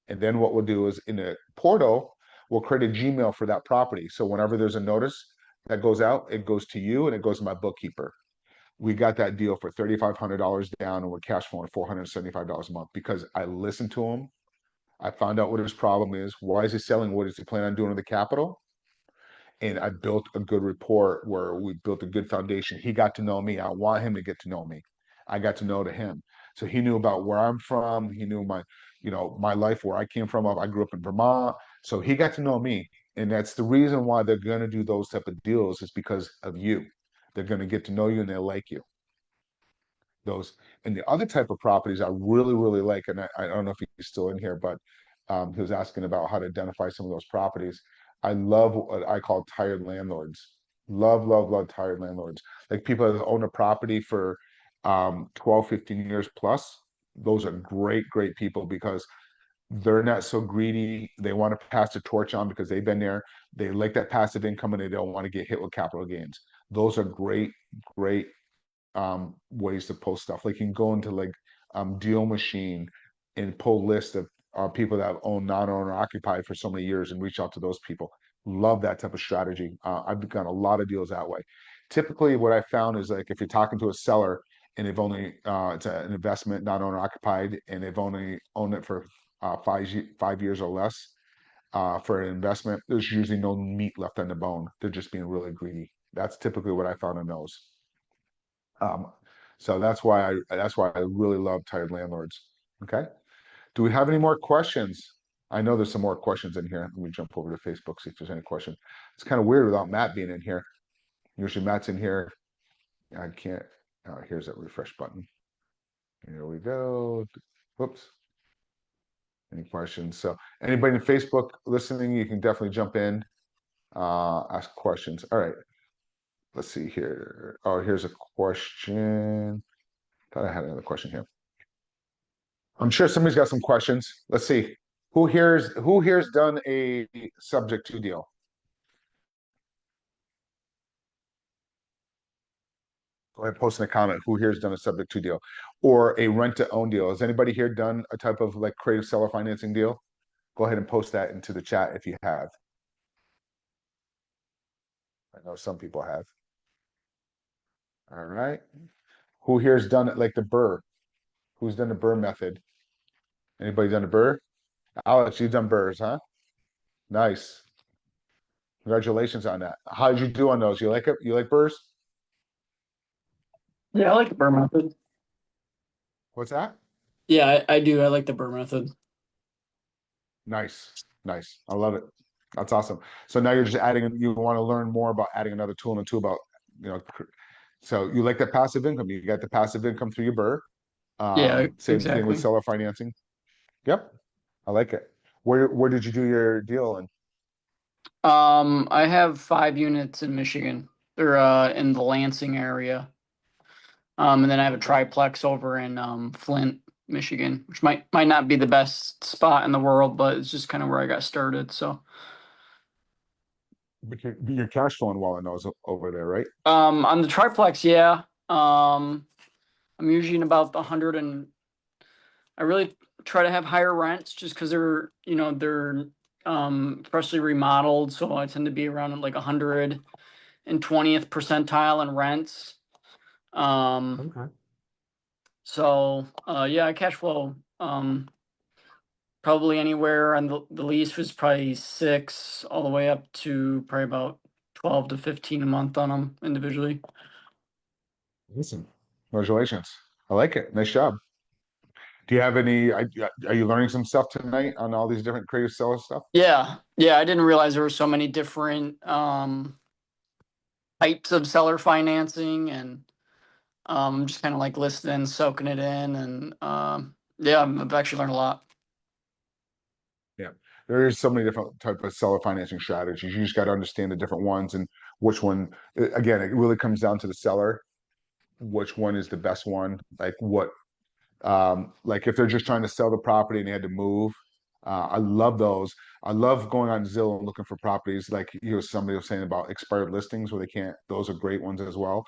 And then what we'll do is in the portal, we'll create a Gmail for that property. So whenever there's a notice that goes out, it goes to you and it goes to my bookkeeper. We got that deal for $3,500 down and we're cash flowing $475 a month because I listened to him. I found out what his problem is. Why is he selling? What does he plan on doing with the capital? And I built a good rapport where we built a good foundation. He got to know me. I want him to get to know me. I got to know to him. So he knew about where I'm from. He knew my life, where I came from. I grew up in Vermont. So he got to know me. And that's the reason why they're going to do those type of deals is because of you. They're going to get to know you and they'll like you. Those and the other type of properties I really, really like, and I don't know if he's still in here, but he was asking about how to identify some of those properties. I love what I call tired landlords. Love, love, love tired landlords. Like people that own a property for 12, 15 years plus. Those are great, great people because they're not so greedy. They want to pass the torch on because they've been there. They like that passive income and they don't want to get hit with capital gains. Those are great, great ways to post stuff. Like you can go into like Deal Machine and pull lists of people that have owned non-owner occupied for so many years and reach out to those people. Love that type of strategy. I've done a lot of deals that way. Typically, what I found is like if you're talking to a seller and they've only it's an investment non-owner occupied and they've only owned it for 5 years or less for an investment, there's usually no meat left on the bone. They're just being really greedy. That's typically what I found in those. So that's why I really love tired landlords. Okay. Do we have any more questions? I know there's some more questions in here. Let me jump over to Facebook, see if there's any question. It's kind of weird without Matt being in here. Usually Matt's in here. I can't. Here's that refresh button. Here we go. Whoops. Any questions? So anybody in Facebook listening, you can definitely jump in, ask questions. All right. Let's see here. Oh, here's a question. Thought I had another question here. I'm sure somebody's got some questions. Let's see. Who here's done a subject to deal? Go ahead, post in a comment. Who here's done a subject to deal or a rent to own deal? Has anybody here done a type of like creative seller financing deal? Go ahead and post that into the chat if you have. I know some people have. All right. Who here's done it like the Burr? Who's done the Burr method? Anybody done a Burr? Alex, you've done Burrs, huh? Nice. Congratulations on that. How did you do on those? You like it? You like Burrs? Yeah, I like the Burr method. What's that? Yeah, I do. I like the Burr method. Nice. Nice. I love it. That's awesome. So now you're just adding, you want to learn more about adding another tool in the tool about, you know, so you like the passive income. You got the passive income through your Burr. Yeah, Same thing with exactly. seller financing. Yep. I like it. Where did you do your deal in? I have 5 units in Michigan. They're in the Lansing area. And then I have a Okay. triplex over in Flint, Michigan, which might not be the best spot in the world, but it's just kind of where I got started. So, But you're cash flowing well in those over there, right? on the triplex, yeah. I'm usually in about the 100, and I really try to have higher rents just because they're freshly remodeled, so I tend to be around like 120th percentile in rents. Um, Okay. so yeah, I cash flow probably anywhere, and the lease was probably 6 all the way up to probably about 12 to 15 a month on them individually. Listen, congratulations. I like it. Nice job. Do you have any, are you learning some stuff tonight on all these different creative seller stuff? Yeah, I didn't realize there were so many different types of seller financing, and just kind of like listening, soaking it in, and yeah, I've actually learned a lot. Yeah. There is so many different type of seller financing strategies. You just got to understand the different ones and which one, again, it really comes down to the seller, which one is the best one, like if they're just trying to sell the property and they had to move. I love those. I love going on Zillow and looking for properties like somebody was saying about expired listings where they can't, those are great ones as well.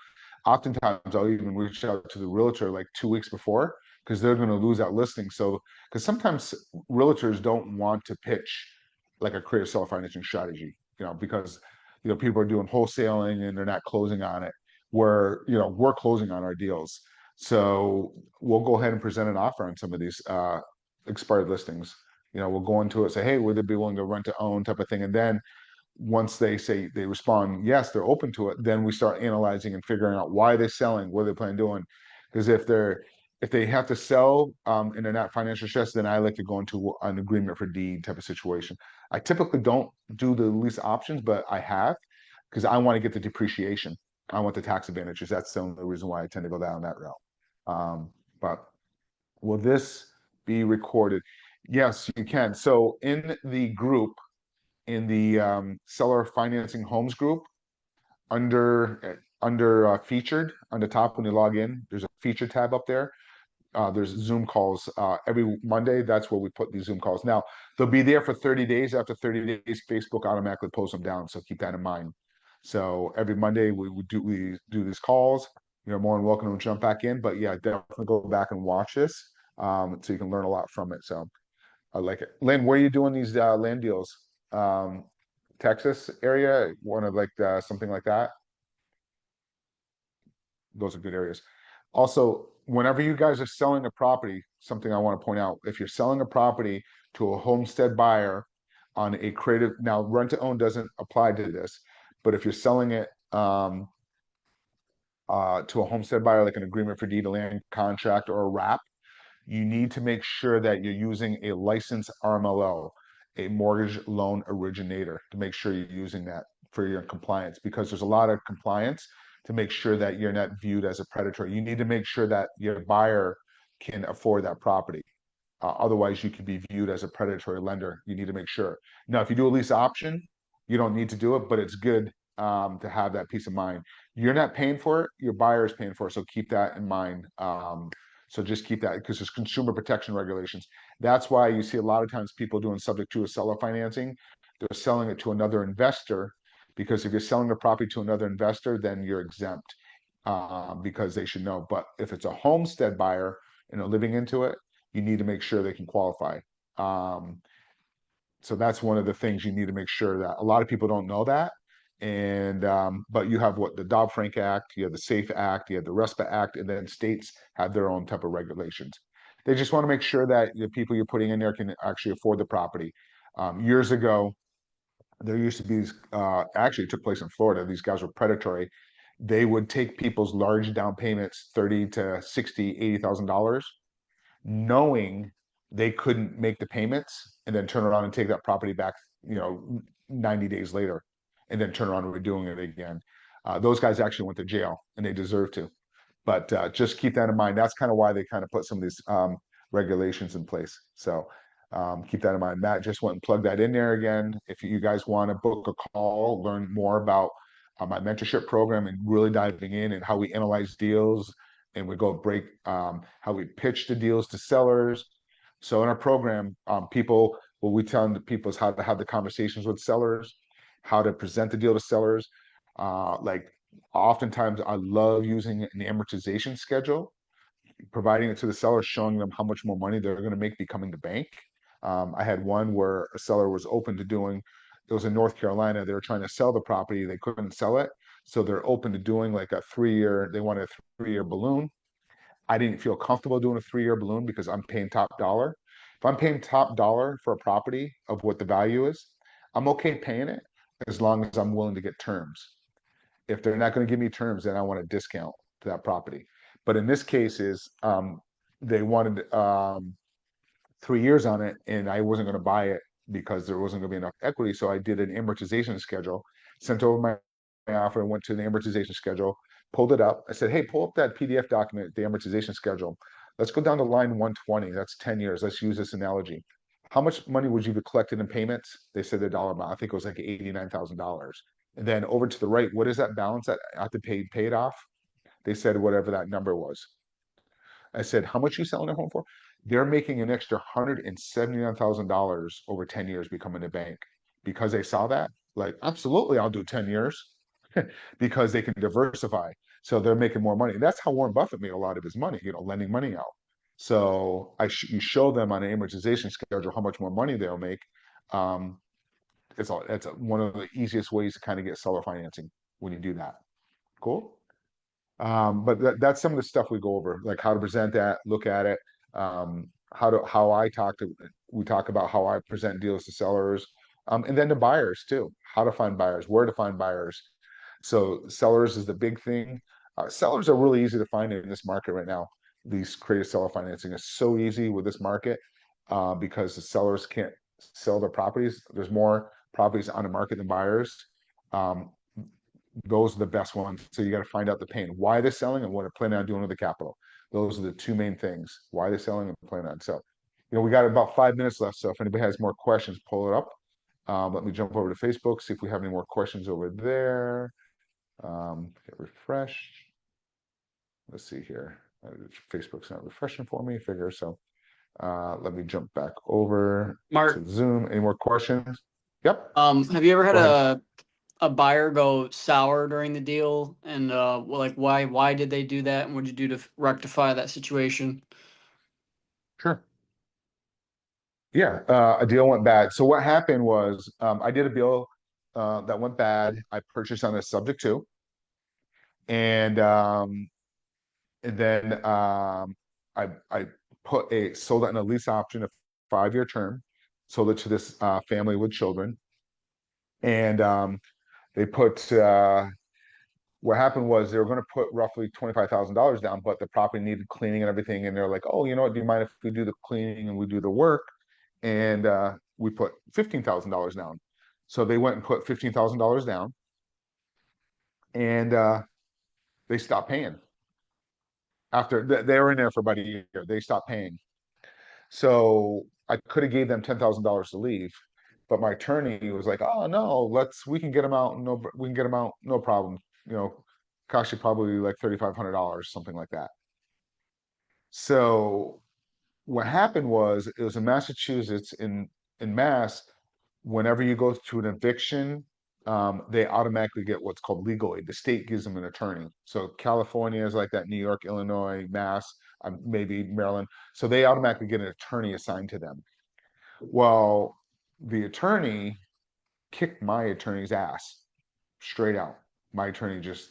Oftentimes I'll even reach out to the realtor like 2 weeks before because they're going to lose that listing. So because sometimes realtors don't want to pitch like a creative seller financing strategy, because people are doing wholesaling and they're not closing on it. Where we're closing on our deals. So we'll go ahead and present an offer on some of these expired listings. We'll go into it, say, hey, would they be willing to rent to own type of thing? And then once they respond, yes, they're open to it, then we start analyzing and figuring out why they're selling, what they plan on doing. Because if they have to sell and they're not financial stressed, then I like to go into an agreement for deed type of situation. I typically don't do the lease options, but I have because I want to get the depreciation. I want the tax advantages. That's the only reason why I tend to go down that route. But will this be recorded? Yes, you can. So in the group, in the seller financing homes group, under featured on the top when you log in, there's a feature tab up there. There's Zoom calls every Monday. That's where we put these Zoom calls. Now they'll be there for 30 days. After 30 days, Facebook automatically posts them down. So keep that in mind. So every Monday we do these calls. You're more than welcome to jump back in. But yeah, definitely go back and watch this so you can learn a lot from it. So I like it. Lynn, where are you doing these land deals? Um, Texas area, one of like something like that. Those are good areas. Also, whenever you guys are selling a property, something I want to point out, if you're selling a property to a homestead buyer on a creative, now rent to own doesn't apply to this, but if you're selling it to a homestead buyer, like an agreement for deed of land contract or a wrap, you need to make sure that you're using a licensed RMLO. a mortgage loan originator to make sure you're using that for your compliance, because there's a lot of compliance to make sure that you're not viewed as a predator. You need to make sure that your buyer can afford that property. Otherwise, you could be viewed as a predatory lender. You need to make sure. Now, if you do a lease option, you don't need to do it, but it's good to have that peace of mind. You're not paying for it, your buyer is paying for it. So keep that in mind. So just keep that, because there's consumer protection regulations. That's why you see a lot of times people doing subject to a seller financing, they're selling it to another investor, because if you're selling the property to another investor, then you're exempt because they should know. But if it's a homestead buyer and they're living into it, you need to make sure they can qualify. Um, so that's one of the things you need to make sure that a lot of people don't know that. And but you have what the Dodd-Frank Act, you have the SAFE Act, you have the RESPA Act, and then states have their own type of regulations. They just want to make sure that the people you're putting in there can actually afford the property. Years ago, there used to be actually it took place in Florida. These guys were predatory. They would take people's large down payments, 30 to 60, $80,000, knowing they couldn't make the payments, and then turn around and take that property back, 90 days later, and then turn around and redoing it again. Those guys actually went to jail, and they deserve to. But just keep that in mind. That's kind of why they kind of put some of these regulations in place. So keep that in mind. Matt just went and plugged that in there again. If you guys want to book a call, learn more about my mentorship program and really diving in and how we analyze deals, and we go break how we pitch the deals to sellers. So in our program, what we tell people is how to have the conversations with sellers, how to present the deal to sellers. Like oftentimes I love using an amortization schedule, providing it to the seller, showing them how much more money they're going to make becoming the bank. I had one where a seller was open to doing, it was in North Carolina, they were trying to sell the property, they couldn't sell it. So they're open to doing like a 3-year, they wanted a 3-year balloon. I didn't feel comfortable doing a 3-year balloon because I'm paying top dollar. If I'm paying top dollar for a property of what the value is, I'm okay paying it as long as I'm willing to get terms. If they're not going to give me terms, then I want a discount to that property. But in this case, they wanted 3 years on it, and I wasn't going to buy it because there wasn't going to be enough equity. So I did an amortization schedule, sent over my offer, and went to the amortization schedule, pulled it up. I said, hey, pull up that PDF document, the amortization schedule. Let's go down to line 120. That's 10 years. Let's use this analogy. How much money would you have collected in payments? They said the dollar amount. I think it was like $89,000. And then over to the right, what is that balance that I have to pay it off? They said whatever that number was. I said, how much are you selling their home for? They're making an extra $179,000 over 10 years becoming a bank because they saw that. Like, absolutely, I'll do 10 years because they can diversify. So they're making more money. That's how Warren Buffett made a lot of his money, lending money out. So you show them on an amortization schedule how much more money they'll make. Um, it's one of the easiest ways to kind of get seller financing when you do that. Cool. But that's some of the stuff we go over, like how to present that, look at it, we talk about how I present deals to sellers, and then to buyers too, how to find buyers, where to find buyers. So sellers is the big thing. Sellers are really easy to find in this market right now. These creative seller financing is so easy with this market because the sellers can't sell their properties. There's more properties on the market than buyers. Um, those are the best ones. So you got to find out the pain, why they're selling and what they're planning on doing with the capital. Those are the two main things, why they're selling and planning on. So, we got about 5 minutes left. So if anybody has more questions, pull it up. Let me jump over to Facebook, see if we have any more questions over there. Hit refresh. Let's see here. Facebook's not refreshing for me, figure. So let me jump back over to Mark, Zoom. Any more questions? Yep. have you ever had Go ahead. a buyer go sour during the deal, and like why did they do that, and what did you do to rectify that situation? Sure. Yeah, a deal went bad. So what happened was I did a deal that went bad. I purchased on a subject to, and then I sold it in a lease option, a 5-year term, sold it to this family with children, and they put what happened was they were going to put roughly $25,000 down, but the property needed cleaning and everything, and they're like, oh, you know what? Do you mind if we do the cleaning and we do the work? and we put $15,000 down. So they went and put $15,000 down, and they stopped paying after they were in there for about a year. They stopped paying. So I could have gave them $10,000 to leave, but my attorney was like, "Oh no, we can get them out. No, we can get them out, no problem. You know, cost you probably like $3,500, something like that." So what happened was it was in Massachusetts in Mass. Whenever you go to an eviction, they automatically get what's called legal aid. The state gives them an attorney. So California is like that, New York, Illinois, Mass, maybe Maryland. So they automatically get an attorney assigned to them. Well, the attorney kicked my attorney's ass straight out. My attorney just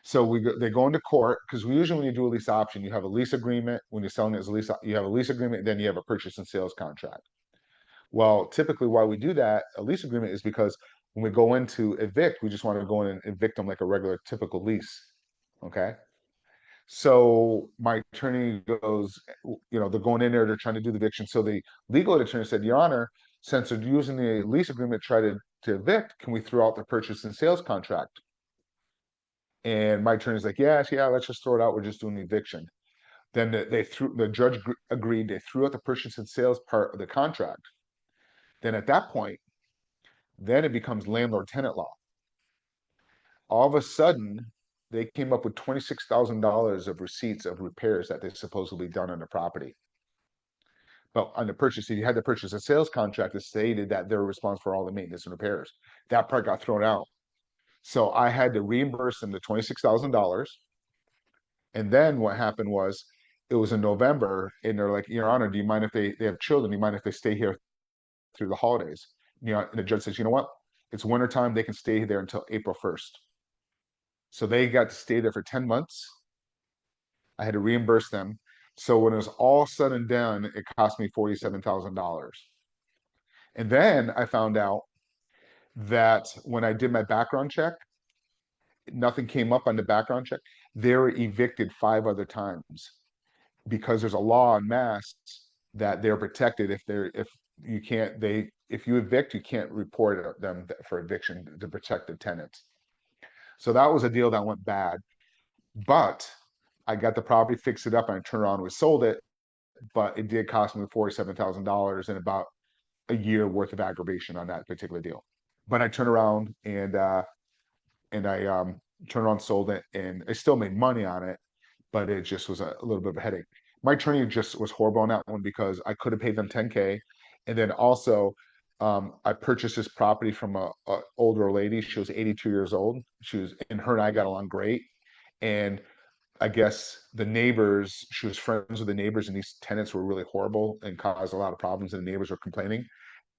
so they go into court because we usually when you do a lease option, you have a lease agreement. When you're selling it as a lease, you have a lease agreement, then you have a purchase and sales contract. Well, typically why we do that, a lease agreement, is because when we go into evict, we just want to go in and evict them like a regular typical lease. Okay. So my attorney goes, they're going in there, they're trying to do the eviction. So the legal attorney said, Your Honor, since they're using the lease agreement to try to evict, can we throw out the purchase and sales contract? And my attorney's like, yes, yeah, let's just throw it out. We're just doing the eviction. Then the judge agreed. They threw out the purchase and sales part of the contract. Then at that point, then it becomes landlord tenant law. All of a sudden, they came up with $26,000 of receipts of repairs that they supposedly done on the property. But on the purchase, if you had the purchase and sales contract, it stated that they were responsible for all the maintenance and repairs. That part got thrown out. So I had to reimburse them the $26,000. And then what happened was it was in November, and they're like, Your Honor, do you mind if they have children? Do you mind if they stay here through the holidays? And the judge says, you know what? It's wintertime, they can stay there until April 1st. So they got to stay there for 10 months. I had to reimburse them. So when it was all said and done, it cost me $47,000. And then I found out that when I did my background check, nothing came up on the background check. They were evicted 5 other times because there's a law in Mass that they're protected if you evict, you can't report them for eviction to protect the tenants. So that was a deal that went bad. But I got the property, fixed it up, and I turned around and we sold it. But it did cost me $47,000 and about a year worth of aggravation on that particular deal. But I turned around and I turned around, sold it, and I still made money on it, but it just was a little bit of a headache. My attorney just was horrible on that one because I could have paid them 10K, and then also I purchased this property from a older lady. She was 82 years old. And her and I got along great, and I guess the neighbors, she was friends with the neighbors, and these tenants were really horrible and caused a lot of problems, and the neighbors were complaining.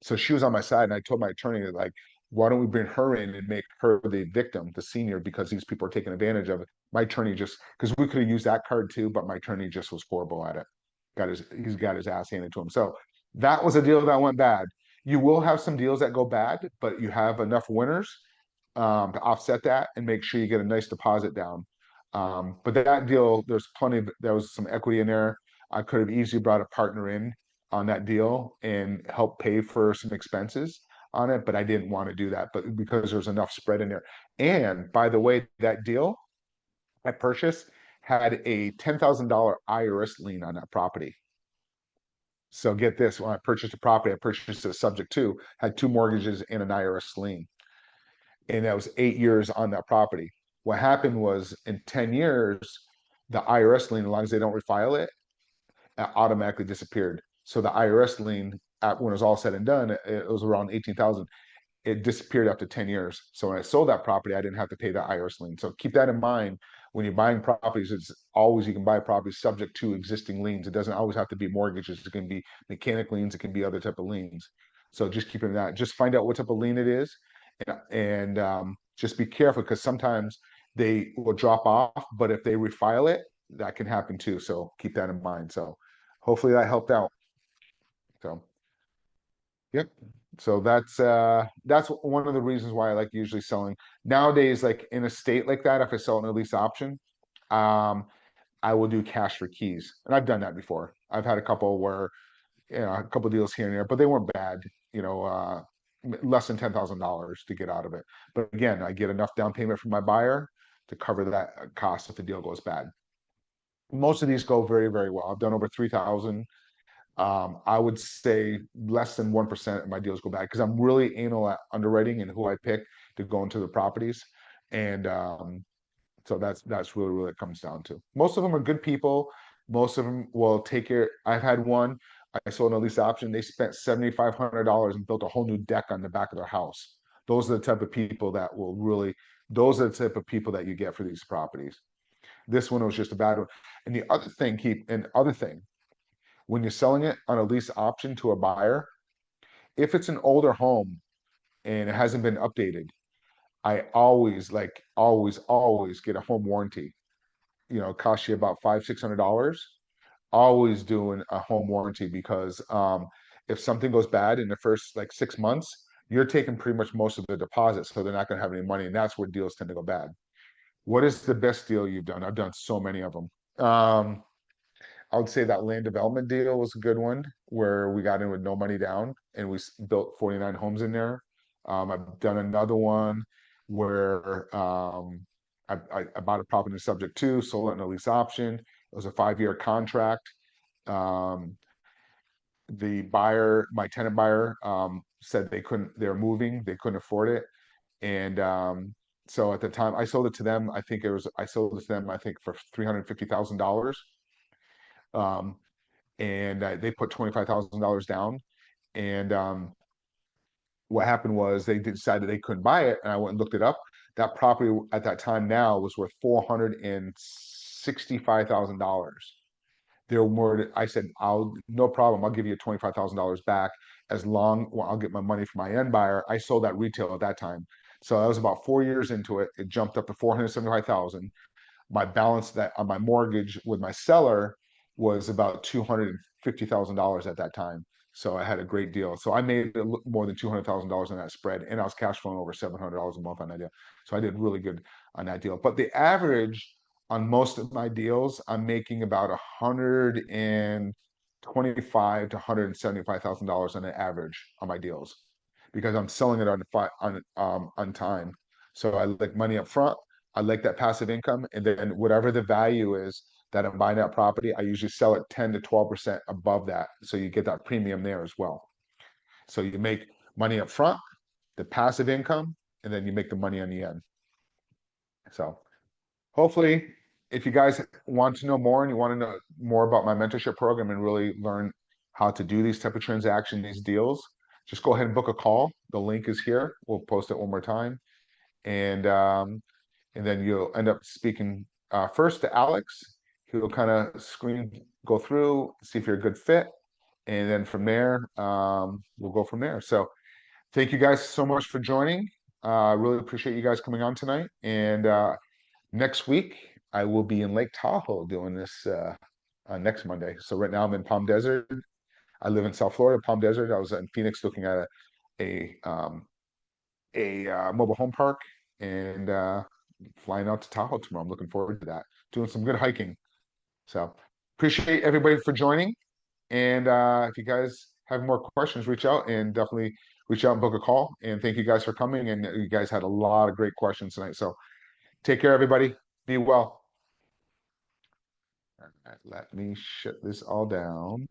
So she was on my side, and I told my attorney, like, why don't we bring her in and make her the victim, the senior, because these people are taking advantage of it. My attorney just, because we could have used that card too, but my attorney just was horrible at it. He's got his ass handed to him. So that was a deal that went bad. You will have some deals that go bad, but you have enough winners to offset that and make sure you get a nice deposit down. But that deal, there was some equity in there. I could have easily brought a partner in on that deal and help pay for some expenses on it, but I didn't want to do that. But because there's enough spread in there. And by the way, that deal I purchased had a $10,000 IRS lien on that property. So get this, when I purchased the property, I purchased it subject to, had 2 mortgages and an IRS lien. And that was 8 years on that property. What happened was in 10 years, the IRS lien, as long as they don't refile it, automatically disappeared. So the IRS lien, when it was all said and done, it was around 18,000. It disappeared after 10 years. So when I sold that property, I didn't have to pay the IRS lien. So keep that in mind when you're buying properties. It's always, you can buy properties subject to existing liens. It doesn't always have to be mortgages. It can be mechanic liens. It can be other type of liens. So just keep in that. Just find out what type of lien it is, and just be careful because sometimes they will drop off. But if they refile it, that can happen too. So keep that in mind. So hopefully that helped out. So. Yep. So that's one of the reasons why I like usually selling nowadays, like in a state like that, if I sell an lease option, um, I will do cash for keys. And I've done that before. I've had a couple where a couple deals here and there, but they weren't bad, less than $10,000 to get out of it. But again, I get enough down payment from my buyer to cover that cost if the deal goes bad. Most of these go very, very well. I've done over 3,000. I would say less than 1% of my deals go bad because I'm really anal at underwriting and who I pick to go into the properties. And so that's really what it comes down to. Most of them are good people. Most of them will take care. I've had one, I sold a lease option. They spent $7,500 and built a whole new deck on the back of their house. Those are the type of people that will really, those are the type of people that you get for these properties. This one was just a bad one. And the other thing, when you're selling it on a lease option to a buyer, if it's an older home and it hasn't been updated, I always, like, always get a home warranty. It costs you about $500-$600. Always doing a home warranty because if something goes bad in the first like 6 months, you're taking pretty much most of the deposit, so they're not going to have any money, and that's where deals tend to go bad. What is the best deal you've done? I've done so many of them. I would say that land development deal was a good one where we got in with no money down and we built 49 homes in there. I've done another one where I bought a property in subject to, sold it in a lease option. It was a 5-year contract. The buyer, my tenant buyer, said they were moving, they couldn't afford it. And so at the time I sold it to them, I sold it to them, I think for $350,000. And they put $25,000 down. And what happened was they decided they couldn't buy it, and I went and looked it up. That property at that time now was worth $465,000. There were more. I said, no problem. I'll give you $25,000 back I'll get my money from my end buyer. I sold that retail at that time, so I was about 4 years into it. It jumped up to 475,000. My balance that on my mortgage with my seller was about $250,000 at that time. So I had a great deal. So I made more than $200,000 on that spread, and I was cash flowing over $700 a month on that deal. So I did really good on that deal. But the average on most of my deals, I'm making about $125,000 to $175,000 on an average on my deals because I'm selling it on time. So I like money up front. I like that passive income, and then whatever the value is that I'm buying that property, I usually sell it 10 to 12% above that. So you get that premium there as well. So you make money up front, the passive income, and then you make the money on the end. So hopefully, if you guys want to know more and you want to know more about my mentorship program and really learn how to do these type of transactions, these deals, just go ahead and book a call. The link is here. We'll post it one more time. And then you'll end up speaking first to Alex. He'll kind of go through, see if you're a good fit, and then from there, we'll go from there. So thank you guys so much for joining. I really appreciate you guys coming on tonight. And next week, I will be in Lake Tahoe doing this next Monday. So right now I'm in Palm Desert. I live in South Florida, Palm Desert. I was in Phoenix looking at a mobile home park, and flying out to Tahoe tomorrow. I'm looking forward to that. Doing some good hiking. So appreciate everybody for joining. And if you guys have more questions, reach out and definitely reach out and book a call. And thank you guys for coming. And you guys had a lot of great questions tonight. So take care, everybody. Be well. All right, let me shut this all down.